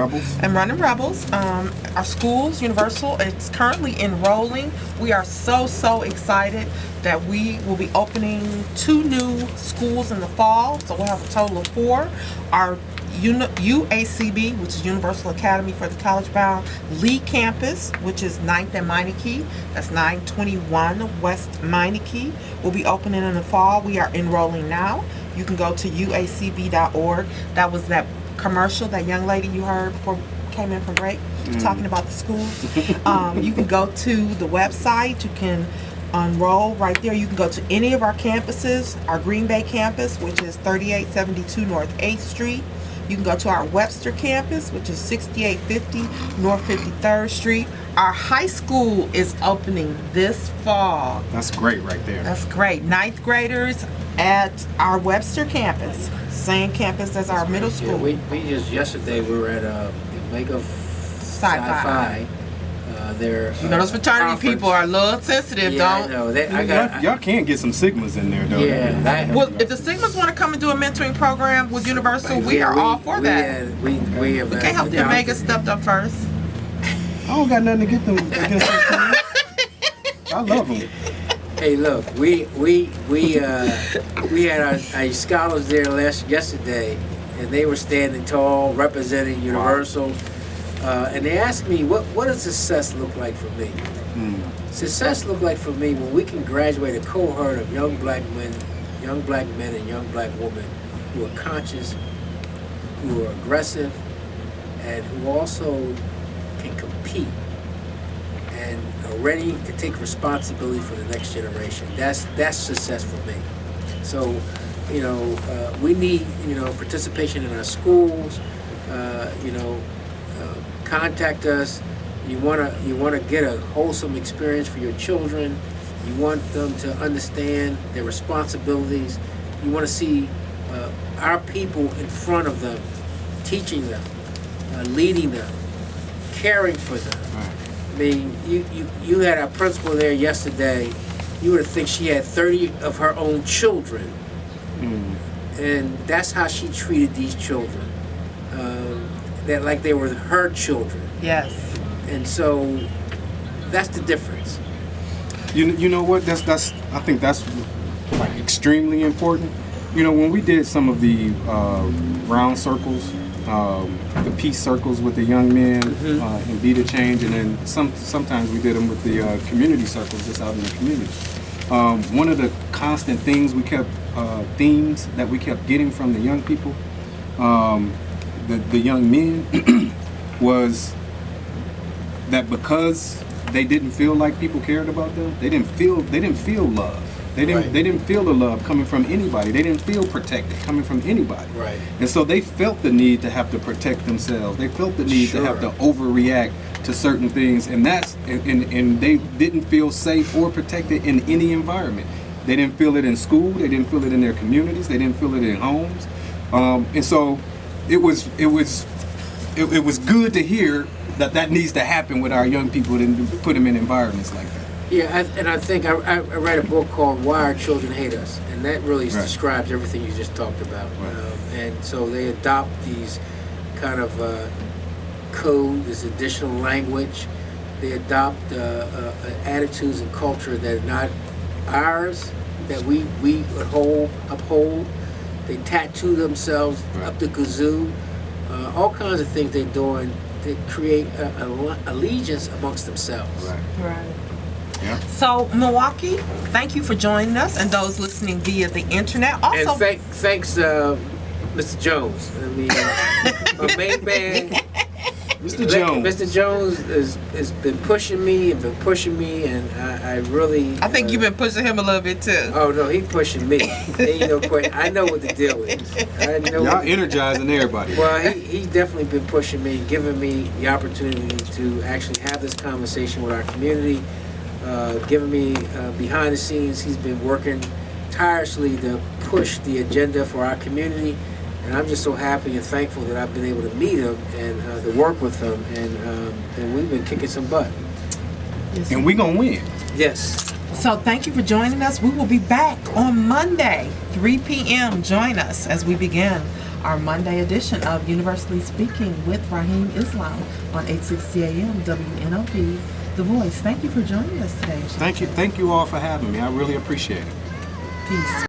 and Running Rebels. Our schools, Universal, it's currently enrolling. We are so excited that we will be opening 2 new schools in the fall, so we'll have a total of 4. Our UACB, which is Universal Academy for the College Bound, Lee Campus, which is 9th and Meineke, that's 921 West Meineke, will be opening in the fall. We are enrolling now. You can go to uacb.org. That was that commercial that young lady you heard before we came in from break, talking about the schools. You can go to the website. You can enroll right there. You can go to any of our campuses. Our Green Bay campus, which is 3872 North 8th Street. You can go to our Webster campus, which is 6850 North 53rd Street. Our high school is opening this fall. That's great right there. That's great. 9th graders at our Webster campus, same campus as our middle school. Yeah, we just yesterday we were at Mega Sci-Fi. Their those fraternity conference. People are a little sensitive, Yeah, don't? I know. Y'all can't get some Sigmas in there, though. Yeah. Well, if the Sigmas want to come and do a mentoring program with Universal, we are all for that. We have. We can't help the Omega stepped up first. I don't got nothing to get them against them. I love them. Hey, look, we had our scholars there yesterday, and they were standing tall, representing Universal. And they asked me, what does success look like for me? Success look like for me when we can graduate a cohort of young black men and young black women who are conscious, who are aggressive, and who also can compete and are ready to take responsibility for the next generation. That's success for me. So, we need, participation in our schools, contact us. You wanna get a wholesome experience for your children. You want them to understand their responsibilities. You want to see our people in front of them, teaching them, leading them, caring for them. Right. I mean, you had our principal there yesterday. You would think she had 30 of her own children, and that's how she treated these children. That like they were her children. Yes. And so that's the difference. You know what? That's I think that's like extremely important. When we did some of the round circles, the peace circles with the young men in Be the Change, and then sometimes we did them with the community circles just out in the community. One of the constant things themes that we kept getting from the young people, the young men, was that because they didn't feel like people cared about them, they didn't feel love. They didn't feel the love coming from anybody. They didn't feel protected coming from anybody. Right. And so they felt the need to have to protect themselves. They felt the need to have to overreact to certain things, and and they didn't feel safe or protected in any environment. They didn't feel it in school. They didn't feel it in their communities. They didn't feel it in homes. And so it was good to hear that needs to happen with our young people and put them in environments like that. Yeah, I think I read a book called Why Our Children Hate Us, and that really describes everything you just talked about. Right. And so they adopt these kind of code, this additional language, They adopt attitudes and culture that are not ours, that we uphold. They tattoo themselves up the kazoo. All kinds of things they're doing to create allegiance amongst themselves. Right. Yeah. So, Milwaukee, thank you for joining us, and those listening via the internet. Also, And thanks, Mr. Jones. I mean, my main man, Mr. Jones. Mr. Jones has been pushing me and I really. I think you've been pushing him a little bit too. Oh no, he pushing me. Ain't no question. I know what the deal is. I know. Y'all energizing everybody. Well, he's definitely been pushing me, giving me the opportunity to actually have this conversation with our community, giving me behind the scenes. He's been working tirelessly to push the agenda for our community, and I'm just so happy and thankful that I've been able to meet him and to work with him, and we've been kicking some butt. Yes. And we gonna win. Yes. So thank you for joining us. We will be back on Monday, 3 p.m. Join us as we begin our Monday edition of Universally Speaking with Rahim Islam on 860 AM WNOV, The Voice. Thank you for joining us today. Thank you all for having me. I really appreciate it. Peace.